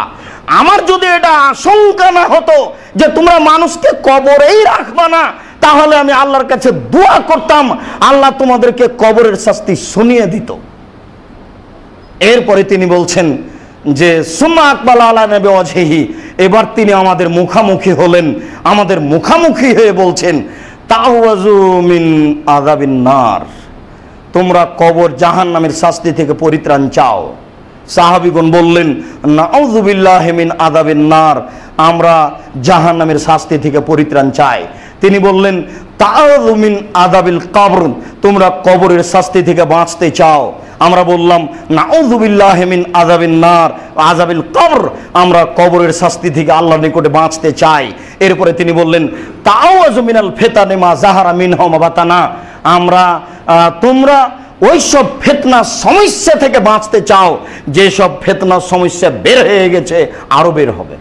S2: আমার যদি এটা আশঙ্কা না হতো যে তোমরা মানুষকে কবরেই রাখবা না, তাহলে আমি আল্লাহর কাছে দোয়া করতাম আল্লাহ তোমাদেরকে কবরের শাস্তি শুনিয়ে দিত। এরপরে তিনি বলছেন যে সুম্মা আকবাল আলা নবী ওয়াজহিহি, এবার তিনি আমাদের মুখামুখি হলেন, আমাদের মুখামুখি হয়ে বলছেন তাওয়াজু মিন আযাবিন নার, তোমরা কবর জাহান্নামের শাস্তি থেকে পরিত্রাণ চাও। সাহাবীগণ বললেন নাউযু বিল্লাহি মিন আযাবিন নার, আমরা জাহান্নামের শাস্তি থেকে পরিত্রাণ চাই। তিনি বললেন তাওয়াজু মিন আযাবিল কবর, তোমরা কবরের শাস্তি থেকে বাঁচতে চাও। আমরা বললাম নাউযু বিল্লাহি মিন আযাবিন নার আযাবিল কবর, আমরা কবরের শাস্তি থেকে আল্লাহর নিকটে বাঁচতে চাই। এরপরে তিনি বললেন তাওয়াজু মিনাল ফিতানি মা যাহারা মিনহা মা বাতানা, আমরা তোমরা ওই সব ফিতনা সমস্যা থেকে বাঁচতে চাও যে সব ফিতনা সমস্যা বের হয়ে গেছে, আরো বের হবে।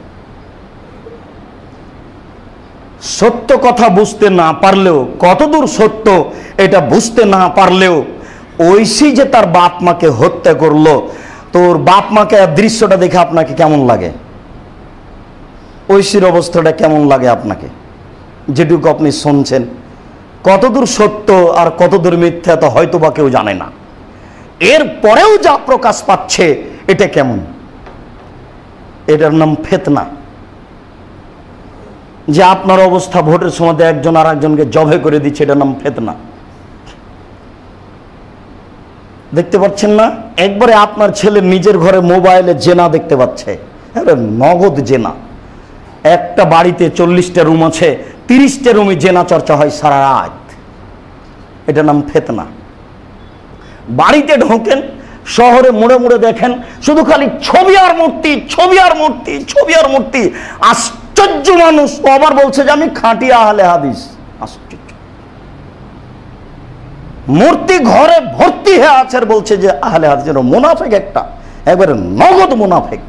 S2: সত্য কথা বুঝতে না পারলেও, কতদূর সত্য এটা বুঝতে না পারলেও, ঐশী যে তার বাপ মাকে হত্যা করলো, তোর বাপ মাকে দৃশ্যটা দেখে আপনাকে কেমন লাগে? ঐশীর অবস্থাটা কেমন লাগে আপনাকে? যেটুকু আপনি শুনছেন, কতদূর সত্য আর কতদূর মিথ্যা তো হয়তো বা কেউ জানে না। এর পরেও যা প্রকাশ পাচ্ছে এটা কেমন? এটার নাম ফিতনা। যে আপনার অবস্থা ভোটের সময় একজন আর একজনকে জবে করে দিচ্ছে, এটার নাম ফিতনা। দেখতে পাচ্ছেন না? একবারে আপনার ছেলে নিজের ঘরে মোবাইলে জেনা দেখতে পাচ্ছে, নগদ জেনা। একটা বাড়িতে 40টা রুম আছে, 30টা রুমে জেনা চর্চা হয় সারা রাত, এটা নাম ফিতনা। বাড়িতে ঢোকেন, শহরে মোড়ে মোড়ে দেখেন শুধু খালি ছবি আর মূর্তি, ছবি আর মূর্তি, ছবি আর মূর্তি। আশ্চর্য মানুষ আবার বলছে যে আমি খাঁটি আহলে হাদিস। আশ্চর্য, মূর্তি ঘরে ভর্তি হয়ে আছে আর বলছে যে আহলে হাদিস। মুনাফিক একটা, একবারে নগদ মুনাফিক।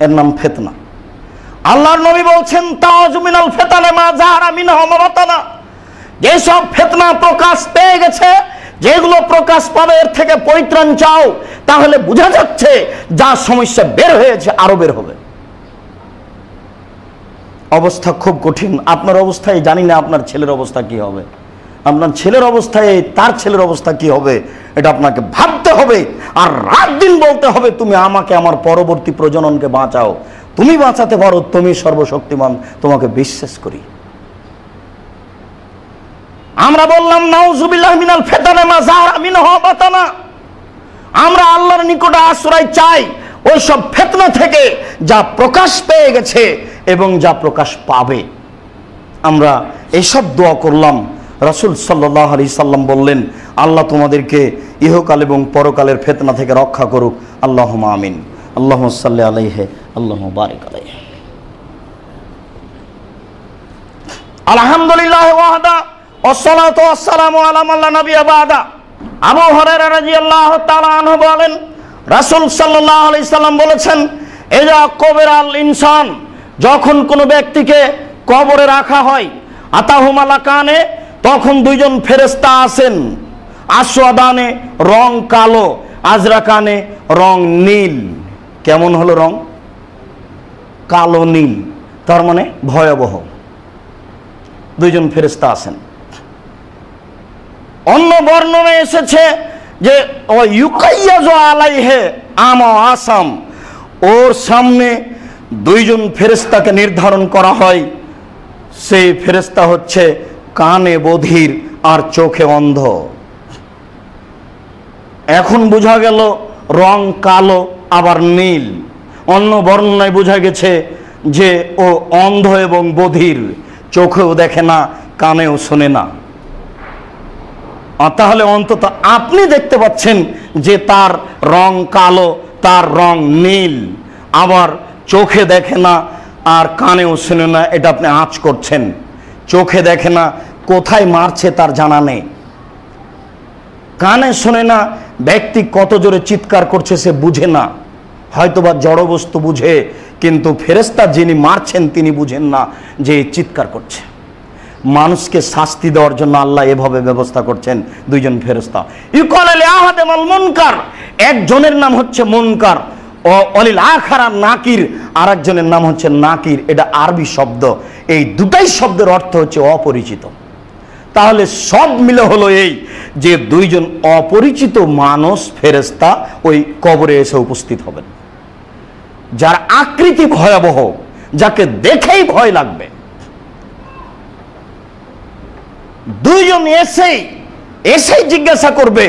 S2: এর নাম ফিতনা। আল্লাহর নবী বলছেন তাওয়াজু মিনাল ফিতানি মা যাহারা মিনহা মা বাতানা, যেসব ফিতনা প্রকাশ পেয়ে গেছে, যেগুলো প্রকাশ পাবে এর থেকে পরিত্রাণ চাও। তাহলে বোঝা যাচ্ছে যা সমস্যা বের হয়েছে আরো বের হবে। অবস্থা খুব কঠিন। আপনার অবস্থায় জানি না আপনার ছেলের অবস্থা কি হবে, আপনার ছেলের অবস্থায় তার ছেলের অবস্থা কি হবে, এটা আপনাকে ভাবতে হবে আর রাত দিন বলতে হবে তুমি আমাকে, আমার পরবর্তী প্রজননকে বাঁচাও। তুমি বাঁচাতে পারো, তুমি সর্বশক্তিমান, তোমাকে বিশ্বাস করি। আমরা বললাম নাউযুবিল্লাহি মিনাল ফিতানি মা যাহারা মিনহা মা বাতানা, আমরা আল্লাহর নিকটে আশ্রয় চাই ওই সব ফিতনা থেকে যা প্রকাশ পেয়ে গেছে এবং যা প্রকাশ পাবে। আমরা এইসব দোয়া করলাম। রাসূল সাল্লাল্লাহু আলাইহি সাল্লাম বললেন আল্লাহ তোমাদেরকে ইহকাল এবং পরকালের ফিতনা থেকে রক্ষা করুক। আল্লাহুম্মা আমিন। আল্লাহুম্মা সাল্লি আলাইহি আল্লাহুম্মা বারিক আলাইহি। আলহামদুলিল্লাহ ওয়াহদা ওয়াসসালাতু ওয়াসসালামু আলা মান লা নাবিয়্যা বা'দা। আবু হুরায়রা রাদিয়াল্লাহু তাআলা আনহু বলেন রাসূল সাল্লাল্লাহু আলাইহি সাল্লাম বলেছেন ইযা কুবিরাল ইনসান, যখন কোনো ব্যক্তিকে কবরে রাখা হয়, আতাহু মালাকানে, তখন দুইজন ফেরেশতা আসেন। আসওয়াদানে, রং কালো, আজরাকানে, রং নীল। কেমন হলো রং? কালো নীল, তার মানে ভয়াবহ। দুইজন ফেরেশতা আসেন। অন্য বর্ণনায় এসেছে যে ইউকাইয়াজু আলাইহি আমা আসাম, ওর সামনে দুইজন ফেরেশতাকে নির্ধারণ করা হয়। সেই ফেরেশতা হচ্ছে কানে বধির আর চোখে অন্ধ। এখন বোঝা গেল রং কালো আবার নীল। অন্য বর্ণনায় বোঝা গেছে যে ও অন্ধ এবং বধির, চোখেও দেখে না, কানেও শোনে না। তাহলে অন্তত আপনি দেখতে পাচ্ছেন যে তার রং কালো, তার রং নীল, আবার চোখে দেখে না আর কানেও শোনে না, এটা আপনি আঁচ করছেন। চোখে দেখে না, কোথায় মারছে তার জানা নেই। কানে শোনে না, ব্যক্তি কত জোরে চিৎকার করছে সে বুঝে না, হয়তোবা জড় বস্তু বুঝে, কিন্তু ফেরেশতা যিনি মারছেন তিনি বুঝেন না যে চিৎকার করছে। মানুষকে শাস্তি দেওয়ার জন্য আল্লাহ এভাবে ব্যবস্থা করছেন দুইজন ফেরেশতা। ইউকাল আলী আহাদেম আল মুনকার, একজনের নাম হচ্ছে মুনকার, ও অলিল আখারা নাকির, আর একজনের নাম হচ্ছে নাকির। এটা আরবি শব্দ, এই দুটাই শব্দের অর্থ হচ্ছে অপরিচিত। তাহলে সব মিলে হলো এই যে দুইজন অপরিচিত মানুষ ফেরেশতা ওই কবরে এসে উপস্থিত হবেন, যার আকৃতি ভয়াবহ, যাকে দেখেই ভয় লাগবে। দুইজন এসেই জিজ্ঞাসা করবে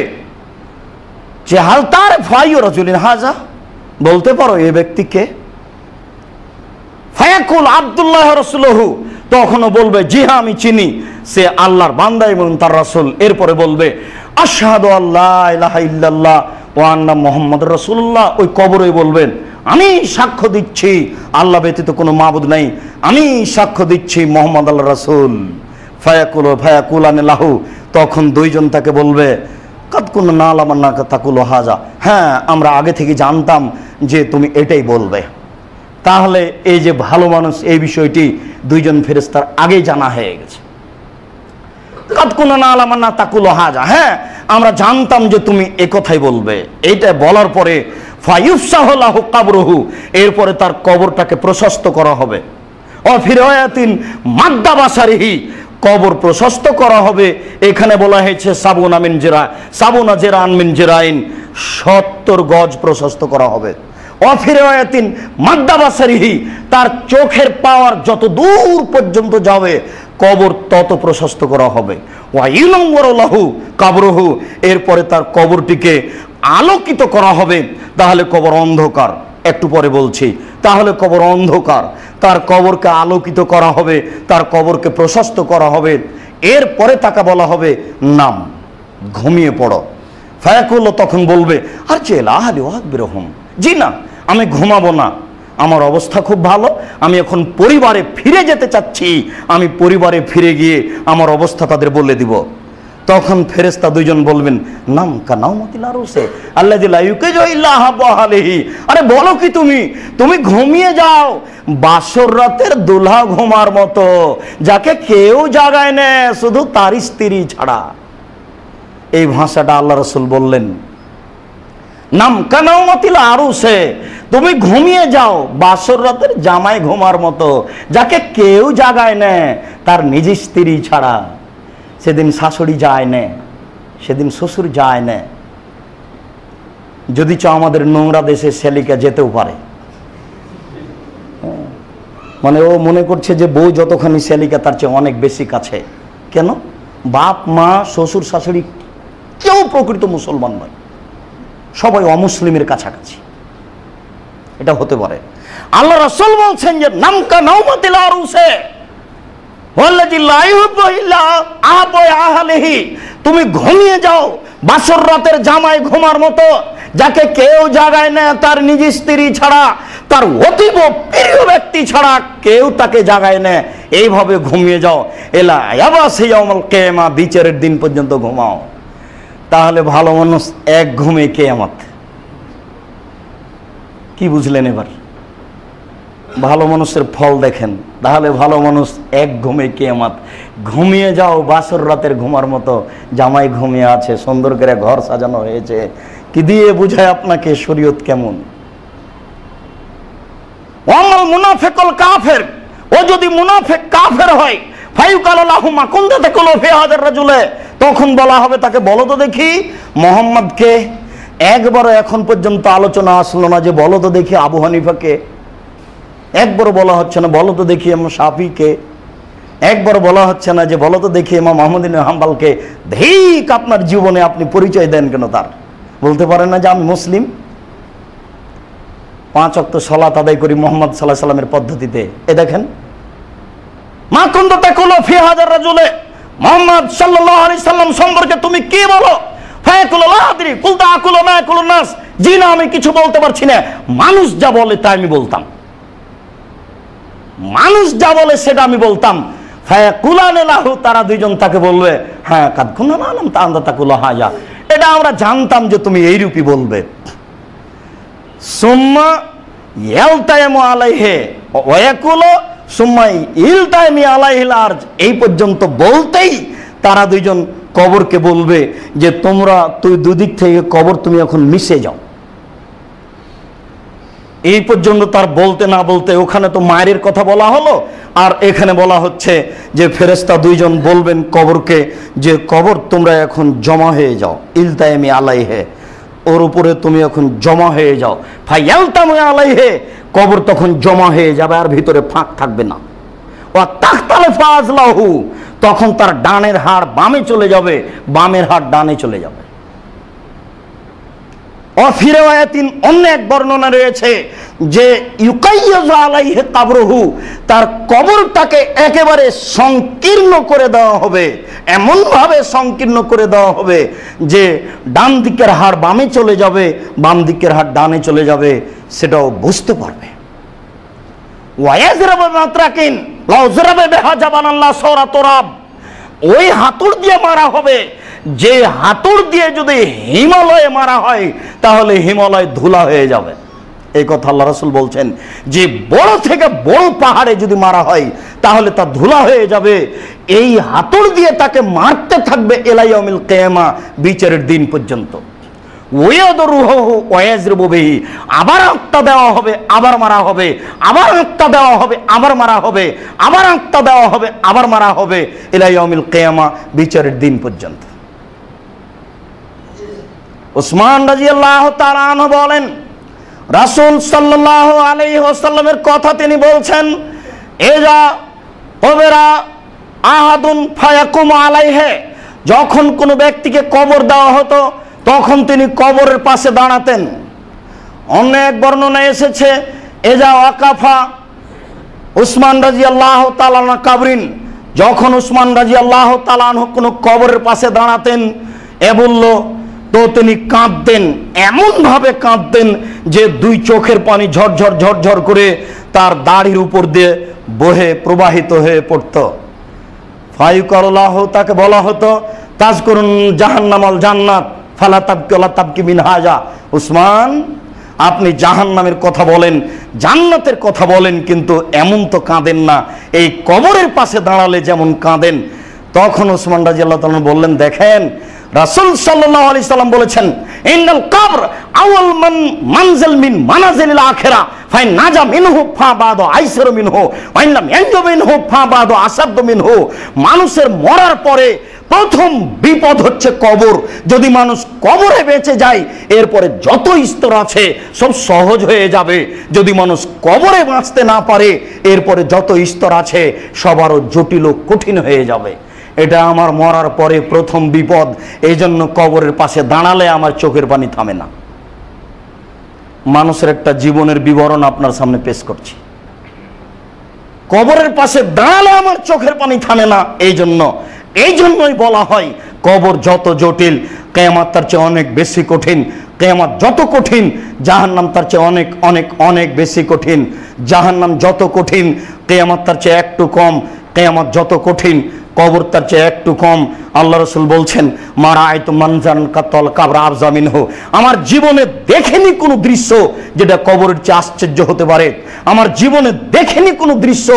S2: যে হাল তার ফাইও রাজুলিন হাজা, বলতে পারো এ ব্যক্তিকে? ফায়াকুল আব্দুল্লাহ রাসূলুহু, তখনও বলবে জি হ্যাঁ আমি চিনি, সে আল্লাহর বান্দা এবং তার রাসূল। এরপরে বলবে আশহাদু আল্লা ইলাহা ইল্লাল্লাহ ওয়া আন্না মুহাম্মাদুর রাসূলুল্লাহ। ওই কবরে বলবেন আমি সাক্ষ্য দিচ্ছি আল্লাহ ব্যতীত কোনো মাবুদ নাই, আমি সাক্ষ্য দিচ্ছি মুহাম্মদ আল্লাহর রাসূল। ফায়াকুলান লাহু, তখন দুইজন তাকে বলবে কাদ কুননা না'লামু আন্নাকা তাকুলু হাযা, হ্যাঁ আমরা আগে থেকে জানতাম যে তুমি এটাই বলবে। তাহলে এই যে ভালো মানুষ, এই বিষয়টি দুইজন ফেরেশতার আগেই জানা হয়ে গেছে। কাদ কুননা না'লামু আন্নাকা তাকুলু হাযা, হ্যাঁ আমরা জানতাম যে তুমি একথাই বলবে। এইটা বলার পরে ফায়ুফসাহু লাহু কবরুহু, এরপরে তার কবরটাকে প্রশস্ত করা হবে। ও ফিরায়াতিন মাদ্দা বাসারিহি, কবর প্রশস্ত করা হবে। এখানে বলা হয়েছে সাবুনা মিন জিরা, সাবুনা জিরান মিন জিরাইন, 70 গজ প্রশস্ত করা হবে। অফিরায়াতিন মাদ্দা বাসারিহি, তার চোখের পাওয়ার যত দূর পর্যন্ত যাবে কবর তত প্রশস্ত করা হবে। ওয়া ইউনওয়ারু লাহু কবরুহু, এরপরে তার কবরটিকে আলোকিত করা হবে। তাহলে কবর অন্ধকার, একটু পরে বলছি। তাহলে কবর অন্ধকার, তার কবরকে আলোকিত করা হবে, তার কবরকে প্রশস্ত করা হবে। এরপরে তাকে বলা হবে নাম, ঘুমিয়ে পড়ো। ফায়াকুল, তখন বলবে আর চেলা আহলি ওয়াকবিরহুম, জি না আমি ঘুমাবো না, আমার অবস্থা খুব ভালো, আমি এখন পরিবারে ফিরে যেতে চাচ্ছি, আমি পরিবারে ফিরে গিয়ে আমার অবস্থা তাদের বলে দিব। তখন ফেরেশতা দুইজন বলবেন নাম কানাউমাতিল আরুসে আল্লাযী লা ইউকিজু ইল্লা হাবালিহি, আরে বলো কি তুমি ঘুমিয়ে যাও বাসর রাতের দুলহা ঘুমার মতো, যাকে কেউ জাগায় না শুধু তার স্ত্রী ছাড়া। এই ভাষাটা আল্লাহ রাসূল বললেন। নাম কানাউমাতিল আরুসে, তুমি ঘুমিয়ে যাও বাসর রাতের জামাই ঘুমার মতো, যাকে কেউ জাগায় না তার নিজ স্ত্রী ছাড়া। সেদিন শাশুড়ি যায় না, সেদিন শ্বশুর যায় না। যদি চাও আমাদের নোংরা দেশে শ্যালিকা যেতেও পারে, মানে ও মনে করছে যে বউ যতখানি শ্যালিকা তার চেয়ে অনেক বেশি কাছে। কেন? বাপ মা শ্বশুর শাশুড়ি কেউ প্রকৃত মুসলমান নয়, সবাই অমুসলিমের কাছাকাছি। এটা হতে পারে। আল্লাহ রাসূল বলছেন যে নামকা নাউমাতিল আরুসে, তুমি ঘুমিয়ে যাও বাসর রাতের জামাই ঘুমার মতো, যাকে কেউ জাগায় না তার নিজ স্ত্রী ছাড়া, তার অতীব প্রিয় ব্যক্তি ছাড়া কেউ তাকে জাগায় না। এইভাবে ঘুমিয়ে যাও এলা ইয়াবাসি ইয়াউমুল কিয়ামা, বিচারের দিন পর্যন্ত ঘুমাও। তাহলে ভালো মানুষ এক ঘুমে কিয়ামত। কি বুঝলেন এবার? ভালো মানুষের ফল দেখেন। তাহলে ভালো মানুষ এক ঘুমে কিয়ামত। ঘুমিয়ে যাও বাসর রাতের ঘুমার মতো, জামাই ঘুমিয়ে আছে, সুন্দর করে ঘর সাজানো হয়েছে। কি দিয়ে বুঝায় আপনাকে শরীয়ত কেমন? ওয়ামাল মুনাফিকুল কাফের, ও যদি মুনাফিক কাফের হয়, ফায়ুকাল লাহু মা কুনতা তাকুলু ফি হাযার রাজুলে, তখন বলা হবে তাকে বলো তো দেখি মোহাম্মদকে। একবারও এখন পর্যন্ত আলোচনা আসলো না যে বলো তো দেখি আবু হানিফাকে, একবারও বলা হচ্ছে না বলো তো দেখি ইমাম শাফিকে, একবারও বলা হচ্ছে না যে বলো তো দেখি ইমাম আহমদ ইবনে হাম্বলকে। ঠিক আপনার জীবনে আপনি পরিচয় দেন কেন তার? বলতে পারেন না যে আমি মুসলিম? 5 ওয়াক্ত সালাত আদায় করি মুহাম্মদ সাল্লাল্লাহু আলাইহি সাল্লামের পদ্ধতিতে। এ দেখেন, মা কুনতু তাকুলু ফি হাযার রাজুলে, মুহাম্মদ সাল্লাল্লাহু আলাইহি সাল্লাম সম্পর্কে তুমি কি বলো? ফায়াকুলু লা আদরি কুলতু আকুলু মা ইয়াকুলুন নাস, জি না আমি কিছু বলতে পারছি না, মানুষ যা বলে তাই আমি বলতাম, মানুষ যা বলে সেটা আমি বলতাম। ফায়াকুলানে লাহু, তারা দুইজন তাকে বলবে, হ্যাঁ কাদ কুননা নালাম তা আনতা তাকুলু হাজা, এটা আমরা জানতাম যে তুমি এইরূপই বলবে। সুম্মা ইয়ালতাইমু আলাইহি ওয়া ইয়াকুলু সুম্মা ইলতাইমি আলাইহিল আরজ, এই পর্যন্ত বলতেই তারা দুইজন কবরকে বলবে যে তুই দুদিক থেকে কবর তুমি এখন মিশে যাও। এই পর্যন্ত তার বলতে না বলতে ওখানে তো মায়ের কথা বলা হলো, আর এখানে বলা হচ্ছে যে ফেরেশতা দুইজন বলবেন কবরকে যে কবর তোমরা এখন জমা হয়ে যাও, ইলতাইমি আলাইহি, ওর উপরে তুমি এখন জমা হয়ে যাও। ফায়ালতামু আলাইহি, কবর তখন জমা হয়ে যাবে আর ভিতরে ফাঁক থাকবে না। ওয়া তাখতালিফু আজলাহু, তখন তার ডানের হাড় বামে চলে যাবে, বামের হাড় ডানে চলে যাবে। অফিরায়াতিন, অন্য এক বর্ণনা রয়েছে যে ইউকাইয়াজু আলাইহি কাবরহু, তার কবরটাকে একেবারে সংকীর্ণ করে দেওয়া হবে, এমন ভাবে সংকীর্ণ করে দেওয়া হবে যে ডান দিকের হাড় বামে চলে যাবে, বাম দিকের হাড় ডানে চলে যাবে, সেটাও বুঝতে পারবে। ওয়ায়াজরাবু মাতরাকিন লাউ যরাবা বিহা জাবানাল্লাহ সরা তুরাব, ওই হাতুড় দিয়ে মারা হবে, যে হাতুড় দিয়ে যদি হিমালয়ে মারা হয় তাহলে হিমালয় ধুলা হয়ে যাবে। এই কথা আল্লাহ রাসূল বলছেন যে বড় থেকে বড় পাহাড়ে যদি মারা হয় তাহলে তা ধুলা হয়ে যাবে। এই হাতুড় দিয়ে তাকে মারতে থাকবে ইলা ইয়াউমিল কিয়ামা, বিচারের দিন পর্যন্ত। ওয়ায়াদরুহু ওয়ায়াজরিবু বিহি, আবার আত্মা দেওয়া হবে, আবার মারা হবে, আবার আত্মা দেওয়া হবে, আবার মারা হবে, আবার আত্মা দেওয়া হবে, আবার মারা হবে, ইলা ইয়াউমিল কিয়ামা, বিচারের দিন পর্যন্ত। উসমান রাদিয়াল্লাহু তাআলা আনহু বলেন, রাসূল সাল্লাল্লাহু আলাইহি ওয়াসাল্লামের কথা তিনি বলছেন, এজা ওবেরা আহাদুন ফায়াকুম আলাইহি, যখন কোনো ব্যক্তিকে কবর দেওয়া হতো তখন তিনি কবরের পাশে দাঁড়াতেন। অনেক বর্ণনা এসেছে এজা ওয়াকাফা উসমান রাদিয়াল্লাহু তাআলা আনহু কাবরিন, যখন উসমান রাদিয়াল্লাহু তাআলা আনহু কোনো কবরের পাশে দাঁড়াতেন এ বলল, তো তিনি কাঁদতেন, এমনভাবে কাঁদতেন যে দুই চোখের পানি ঝরঝর ঝরঝর করে তার দাড়ির উপর দিয়ে বহে প্রবাহিত হয়ে পড়ত। ফায়ুকাল্লাহ, তাকে বলা হতো তাজকুরুন জাহান্নামাল জান্নাত ফালা তাবকি ওয়ালা তাবকি মিনহাজা, উসমান আপনি জাহান্নামের কথা বলেন, জান্নাতের কথা বলেন, কিন্তু এমন তো কাঁদেন না, এই কবরের পাশে দাঁড়ালে যেমন কাঁদেন। তখন উসমান রাদিয়াল্লাহু তাআলা বললেন, দেখেন রাসূল সাল্লাল্লাহু আলাইহি সাল্লাম বলেছেন, ইন্নাল কবর আউয়াল মানজিল মিন মানাজিলিল আখিরা ফাইন নাজা মিনহু ফাবাদু আইসারু মিনহু ওয়া ইন লাম ইয়ানজু মিনহু ফাবাদু আসাদ্দু মিনহু, মানুষের মরার পরে প্রথম বিপদ হচ্ছে কবর। যদি মানুষ কবরে বেঁচে যায় এরপরে যত স্তর আছে সব সহজ হয়ে যাবে। যদি মানুষ কবরে বাঁচতে না পারে এরপরে যত স্তর আছে সব আরো জটিল ও কঠিন হয়ে যাবে। এটা আমার মরার পরে প্রথম বিপদ, এই জন্য কবরের পাশে দাঁড়ালে আমার চোখের পানি থামে না। মানুষের একটা জীবনের বিবরণ আপনার সামনে পেশ করছি। কবরের পাশে দাঁড়ালে আমার চোখের পানি থামে না, এই জন্যই বলা হয় কবর যত জটিল কিয়ামত তার চেয়ে অনেক বেশি কঠিন। কিয়ামত যত কঠিন জাহান্নাম তার চেয়ে অনেক অনেক অনেক বেশি কঠিন। জাহান্নাম যত কঠিন কিয়ামত তার চেয়ে একটু কম, কিয়ামত যত কঠিন কবর তার চেয়ে একটু কম। আল্লাহ রাসূল বলছেন, মারা আইতু মানজারান কাতাল কাবরা আফজা মিনহু, আমার জীবনে দেখেনি কোনো দৃশ্য যেটা কবরের চেয়ে আশ্চর্য হতে পারে। আমার জীবনে দেখেনি কোনো দৃশ্য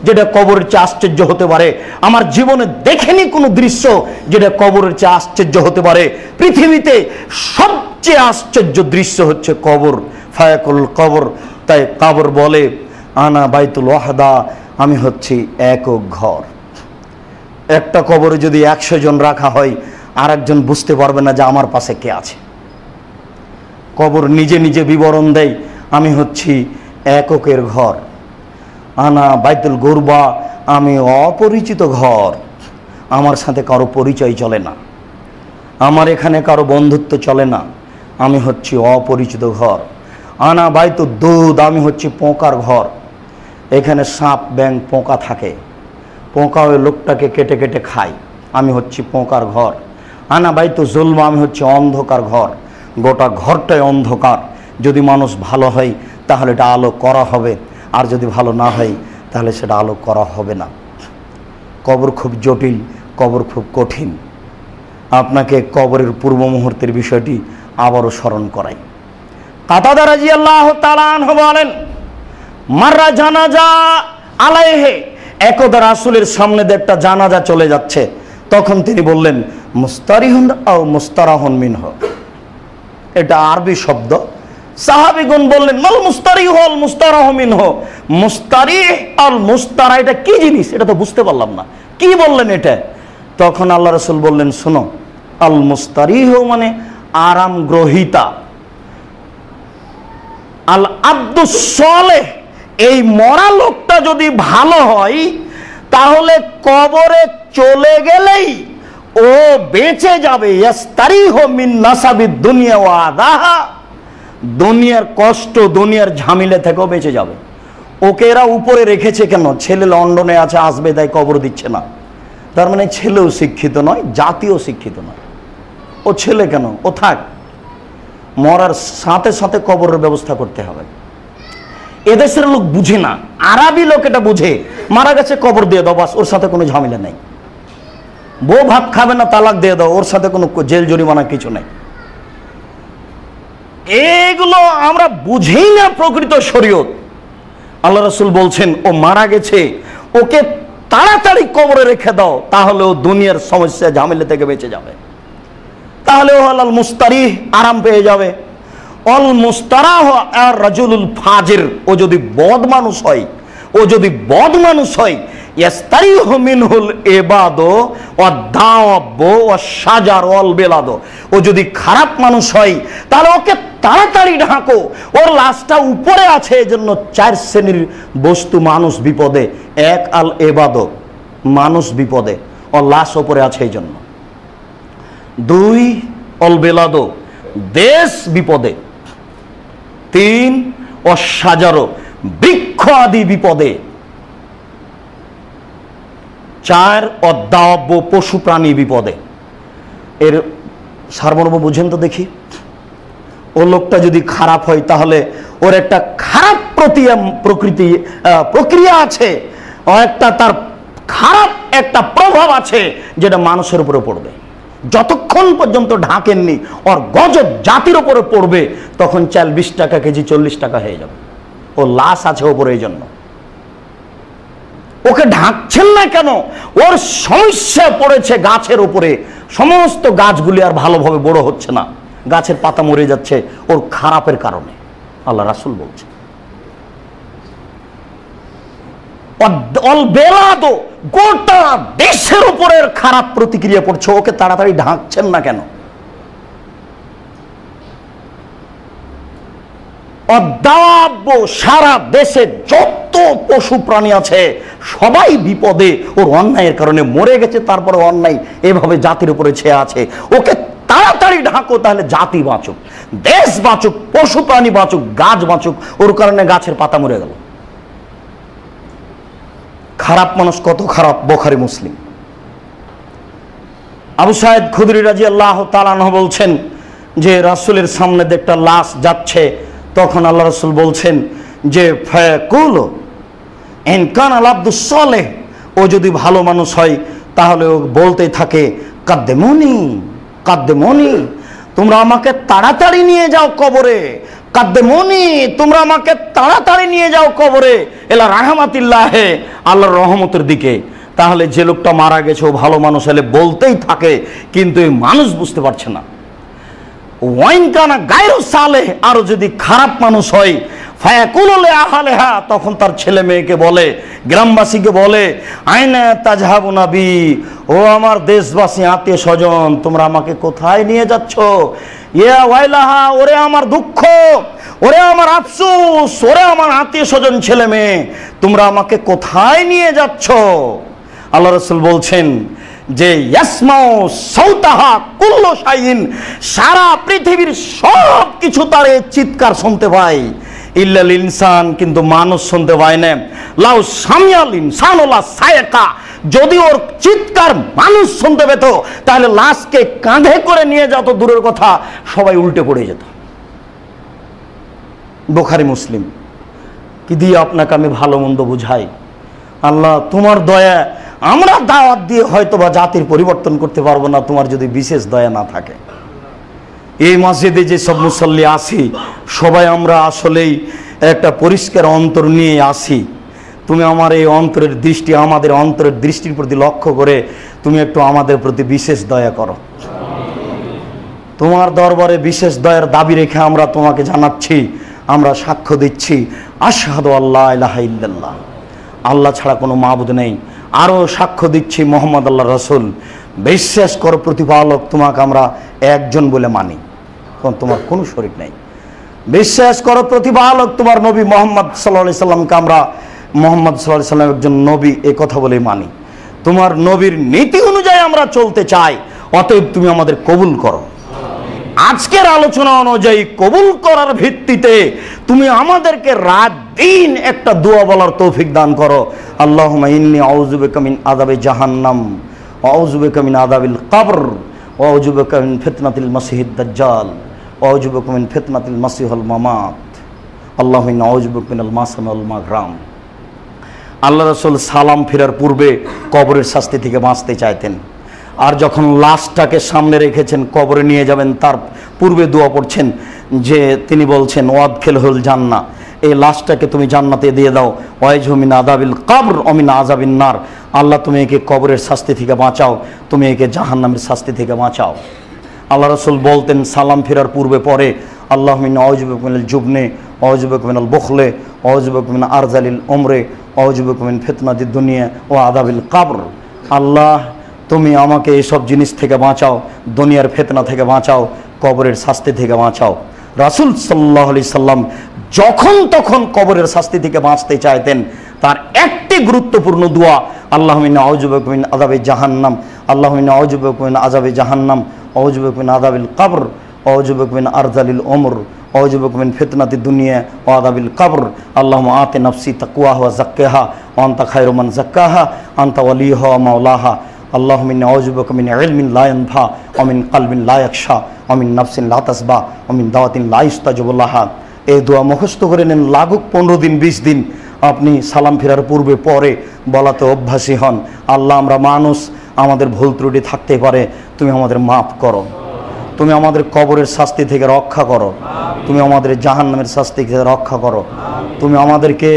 S2: যেটা কবরের চেয়ে আশ্চর্য হতে পারে। আমার জীবনে দেখেনি কোনো দৃশ্য যেটা কবরের চেয়ে আশ্চর্য হতে পারে। পৃথিবীতে সবচেয়ে আশ্চর্য দৃশ্য হচ্ছে কবর। ফায়াকুল কবর, তাই কবর বলে আনা বাইতুল ওয়াহদা, আমি হচ্ছি একক ঘর। একটা কবরে যদি 100 জন রাখা হয় আর একজন বুঝতে পারবে না যে আমার পাশে কে আছে। কবর নিজে নিজে বিবরণ দেয়, আমি হচ্ছি এককের ঘর। আনা বাইতুল গুরবা, আমি অপরিচিত ঘর, আমার সাথে কারো পরিচয় চলে না, আমার এখানে কারো বন্ধুত্ব চলে না, আমি হচ্ছি অপরিচিত ঘর। আনা বাইতু দুধ, আমি হচ্ছি পোকার ঘর। এখানে সাপ ব্যাং পোকা থাকে, পোকা ওই লোকটাকে কেটে কেটে খায়, আমি হচ্ছি পোকার ঘর। আনা বাইতু জুলমা, আমি হচ্ছে অন্ধকার ঘর, গোটা ঘরটাই অন্ধকার। যদি মানুষ ভালো হয় তাহলে এটা আলো করা হবে, আর যদি ভালো না হয় তাহলে সেটা আলো করা হবে না। কবর খুব জটিল, কবর খুব কঠিন। আপনাকে কবরের পূর্ব মুহূর্তের বিষয়টি আবারও স্মরণ করাই। কাতাদা রাদিয়াল্লাহু তাআলা আনহু বলেন, মাররা জানাজা আলাইহে, একদা রাসূলের সামনে দিয়ে একটা জানাজা চলে যাচ্ছে, তখন তিনি বললেন মুস্তারিহুন আও মুস্তারাহুন মিনহু। এটা আরবি শব্দ। সাহাবীগণ বললেন মাল মুস্তারিহু আল মুস্তারাহু মিনহু, মুস্তারিহ আল মুস্তারা এটা কি জিনিস, এটা তো বুঝতে পারলাম না, কি বললেন এটা? তখন আল্লাহ রাসূল বললেন, শোনো, আল মুস্তারিহু মানে আরাম গ্রহীতা, আল আব্দুস সালেহ, এই মরা লোকটা যদি ভালো হয় তাহলে কবরে চলে গেলেই ও বেঁচে যাবে। ইয়াস্তারিহু মিন নাসাবিদ দুনিয়া ওয়া আদাহা, দুনিয়ার কষ্ট দুনিয়ার ঝামেলা থেকেও বেঁচে যাবে। ওকে এরা উপরে রেখেছে কেন? ছেলে লন্ডনে আছে, আসবে, তাই কবর দিচ্ছে না। তার মানে ছেলেও শিক্ষিত নয়, জাতিও শিক্ষিত নয়। ও ছেলে কেন? ও থাক, মরার সাথে সাথে কবরের ব্যবস্থা করতে হবে। এদেশের লোক বুঝে না, আরবি লোক এটা বুঝে। মারা গেছে কবর দিয়ে দাও, বাস, ওর সাথে কোনো ঝামেলা নেই। বউ ভাত খাবে না, তালাক দিয়ে দাও, ওর সাথে কোনো জেল জরিমানা কিছু নেই। এগুলো আমরা বুঝেই না প্রকৃত শরীয়ত। আল্লাহ রাসূল বলছেন ও মারা গেছে, ওকে তাড়াতাড়ি কবরে রেখে দাও, তাহলে ও দুনিয়ার সমস্যা ঝামেলা থেকে বেঁচে যাবে। তাহলে ও আল মুস্তারিহ, আরাম পেয়ে যাবে। অল মুস্তারাহ আর রাজুলুল ফাজির, ও যদি বদ মানুষ হয়, ও যদি বদ মানুষ হয়, ইয়াস্তারিহু মিনহুল ইবাদু ওয়া দাওয়াবু ওয়া শাজার ওয়াল বিলাদু, ও যদি খারাপ মানুষ হয় তাহলে ওকে তাড়াতাড়ি ঢাকো, ওর লাশটা উপরে আছে। এজন্য 4 শ্রেণীর বস্তু মানুষ বিপদে। এক, আল ইবাদু, মানুষ বিপদে, ওর লাশ উপরে আছে এই জন্য। 2, অল বিলাদু, দেশ বিপদে। 3, অশাজারো, বৃক্ষ আদি বিপদে। 4, অদাব্য, পশু প্রাণী বিপদে। এর সারমর্ম বুঝেন তো দেখি। ও লোকটা যদি খারাপ হয় তাহলে ওর একটা খারাপ প্রক্রিয়া আছে, ও একটা তার খারাপ একটা প্রভাব আছে যেটা মানুষের উপরে পড়বে। যতক্ষণ পর্যন্ত ঢাকেননি ওর গজব জাতির উপরে পড়বে, তখন চাল 20 টাকা কেজি 40 টাকা হয়ে যাবে। ও লাশ আছে ওপরে, এই জন্য ওকে ঢাকছেন না কেন? ওর সমস্যা পড়েছে গাছের উপরে, সমস্ত গাছগুলি আর ভালোভাবে বড় হচ্ছে না, গাছের পাতা মরে যাচ্ছে ওর খারাপের কারণে। আল্লাহ রাসূল বলছে গোটা দেশের উপরে খারাপ প্রতিক্রিয়া পড়ছে, ওকে তাড়াতাড়ি ঢাকছেন না কেন? অদাব্য, সারা দেশে যত পশু প্রাণী আছে সবাই বিপদে, ওর অন্যায়ের কারণে মরে গেছে, তারপরে অন্যায় এভাবে জাতির উপরে ছেয়ে আছে। ওকে তাড়াতাড়ি ঢাকো, তাহলে জাতি বাঁচুক, দেশ বাঁচুক, পশু প্রাণী বাঁচুক, গাছ বাঁচুক। ওর কারণে গাছের পাতা মরে গেল। খারাপ মানুষ কত খারাপ, বুখারী মুসলিম। আবু সাঈদ খুদরী রাদিয়াল্লাহু তাআলা আনহু বলছেন যে রাসূলের সামনে দিয়ে একটা লাশ যাচ্ছে, তখন আল্লাহ রাসূল বলছেন যে ফায়াকুলু ইন কানা আব্দুস সালেহ, ও যদি ভালো মানুষ হয় তাহলে ও বলতেই থাকে কাদ্দেমুনি কাদ্দেমুনি, তোমরা আমাকে তাড়াতাড়ি নিয়ে যাও কবরে। কাদ্দেমুনি, তোমরা আমাকে তাড়াতাড়ি নিয়ে যাও কবরে, এলা রাহমাতিল্লাহে, আল্লাহর রহমতের দিকে। তাহলে যে লোকটা মারা গেছে ও ভালো মানুষ হলে বলতেই থাকে, কিন্তু এই মানুষ বুঝতে পারছে না। ওয়াইন কানা গায়রু সালেহ, আরো যদি খারাপ মানুষ হয়, ফায়াকুলু লিআহলিহা, তখন তার ছেলে মেয়েকে বলে, গ্রামবাসীকে বলে, আইনা তাজহাবুনা বি, ও আমার দেশবাসী, আত্মীয় স্বজন, তোমরা আমাকে কোথায় নিয়ে যাচ্ছ? ইয়া ওয়াইলাহা, ওরে আমার দুঃখ, ওরে আমার আফসোস, ওরে আমার আত্মীয় স্বজন ছেলে মেয়ে, তোমরা আমাকে কোথায় নিয়ে যাচ্ছ? আল্লাহ রাসূল বলছেন যে ইয়াসমাউ সাউতাহা কুল্লু শাইইন, সারা পৃথিবীর সব কিছু তার এই চিৎকার শুনতে পায়, ইল্লাল ইনসান, কিন্তু মানুষ শুনতে পায় না। লাউ সামিয়াল ইনসানু লা সায়াকা, যদি ওর চিৎকার মানুষ শুনতে পেত তাহলে লাশকে কাঁধে করে নিয়ে যেত, দূরের কথা সবাই উল্টে পড়ে যেত। বুখারী মুসলিম। কি দিয়ে আপনাকে আমি ভালো মন্দ বুঝাই? আল্লাহ তোমার দয়া, আমরা দাওয়াত দিয়ে হয়তো বা জাতির পরিবর্তন করতে পারবো না, তোমার যদি বিশেষ দয়া না থাকে। এই মসজিদে যে সব মুসল্লি আসি সবাই আমরা আসলেই একটা পরিষ্কার অন্তর নিয়ে আসি। তুমি আমার এই অন্তরের দৃষ্টি, আমাদের অন্তরের দৃষ্টির প্রতি লক্ষ্য করে তুমি একটু আমাদের প্রতি বিশেষ দয়া করো। তোমার দরবারে বিশেষ দয়ার দাবি রেখে আমরা তোমাকে জানাচ্ছি, আমরা সাক্ষ্য দিচ্ছি আশহাদু আল্লা ইলাহা ইল্লাল্লাহ, আল্লাহ ছাড়া কোনো মাবুদ নেই। আরও সাক্ষ্য দিচ্ছি মুহাম্মদ আল্লাহ রাসূল। বিশ্বাস করো প্রতিপালক তোমাকে আমরা একজন বলে মানি, তোমার কোনো শরীক নেই। বিশ্বাস করো প্রতিপালক তোমার নবী মুহাম্মদ সাল্লাল্লাহু আলাইহি সাল্লামকে আমরা মুহাম্মদ সাল্লাল্লাহু আলাইহি সাল্লাম একজন নবী, এই কথা বলে মানি। তোমার নবীর নীতি অনুযায়ী আমরা চলতে চাই, অতএব তুমি আমাদের কবুল করো। আজকের আলোচনা অনুযায়ী কবুল করার ভিত্তিতে তুমি আমাদেরকে রাত দিন একটা দোয়া বলার তৌফিক দান করো। আল্লাহুম্মা ইন্নী আউযু বিকা মিন আযাবি জাহান্নাম ওয়া আউযু বিকা মিন আযাবিল কবর ওয়া আউযু বিকা মিন ফিতনাতিল মাসিহিদ দাজ্জাল ওয়া আউযু বিকা মিন ফিতনাতিল মাসিহুল মামাত। আল্লাহুম্মা ইন্নী আউযু বিকা মিনাল মাসামি ওয়াল মাগরাম। আল্লাহ রাসূল সালাম ফেরার পূর্বে কবরের শাস্তি থেকে বাঁচতে চাইতেন, আর যখন লাশটাকে সামনে রেখেছেন কবরে নিয়ে যাবেন তার পূর্বে দোয়া পড়ছেন যে তিনি বলছেন ওয়াদখিলহুল জান্নাহ, এই লাশটাকে তুমি জান্নাতে দিয়ে দাও। ওয়াইজহু মিন আযাবিল কবর ওয়া মিন আযাবিন নার, আল্লাহ তুমি একে কবরের শাস্তি থেকে বাঁচাও, তুমি একে জাহান্নামের শাস্তি থেকে বাঁচাও। আল্লাহ রাসূল বলতেন সালাম ফেরার পূর্বে পরে আল্লাহুম্মা ইন্নী আউযু বিকা মিনাল জুবনি ওয়া আউযু বিকা মিনাল বুখলি ওয়া আউযু বিকা মিন আরযালিল উমরি ওয়া আউযু বিকা মিন ফিতনাতিদ দুনিয়া ওয়া আযাবিল কবর। আল্লাহ তুমি আমাকে এইসব জিনিস থেকে বাঁচাও, দুনিয়ার ফিতনা থেকে বাঁচাও, কবরের শাস্তি থেকে বাঁচাও। রাসূল সাল্লাল্লাহু আলাইহি সাল্লাম যখন তখন কবরের শাস্তি থেকে বাঁচতে চাইতেন, তার একটি গুরুত্বপূর্ণ দোয়া আল্লাহুম্মা ইন্নী আউযু বিকা মিন আযাবি জাহান্নাম, আল্লাহুম্মা ইন্নী আউযু বিকা মিন আযাবি জাহান্নাম, আউযু বিকা মিন আযাবিল কবর, আউযু বিকা মিন আরযালিল উমর, আউযু বিকা মিন ফিতনাতিদ দুনিয়া ওয়া আযাবিল কবর। আল্লাহুম্মা আতি নাফসি তাকওয়াহা ওয়া যাক্কিহা ওয়া আনতা খায়রু মান যাক্কাহা আনতা ওয়ালিয়ুহা ওয়া মাওলাহা। আল্লাহুম্মা ইন্নী আউযু বিকা মিন ইলমিন লা ইয়ানফা ওয়া মিন কলবিন লা ইয়াখশা ওয়া মিন নাফসিন লা তাসবা ওয়া মিন দাওয়াতিন লা ইস্তাজাবু লাহা। এই দোয়া মুখস্থ করে নেন, লাগুক 15 দিন 20 দিন আপনি সালাম ফেরার পূর্বে পরে বলাতে অভ্যাসী হন। আল্লাহ আমরা মানুষ, আমাদের ভুল ত্রুটি থাকতে পারে, তুমি আমাদের মাফ করো, তুমি আমাদের কবরের শাস্তি থেকে রক্ষা করো, তুমি আমাদের জাহান্নামের শাস্তি থেকে রক্ষা করো, তুমি আমাদেরকে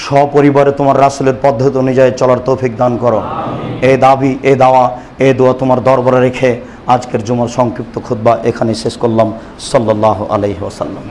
S2: সপরিবারে তোমার রাসূলের পদ্ধতি অনুযায়ী চলার তৌফিক দান করো। এই দাবি, এই দাওয়া, এই দোয়া তোমার দরবারে রেখে আজকের জুমার সংক্ষিপ্ত খুতবা এখানে শেষ করলাম। সাল্লাল্লাহু আলাইহি ওয়াসাল্লাম।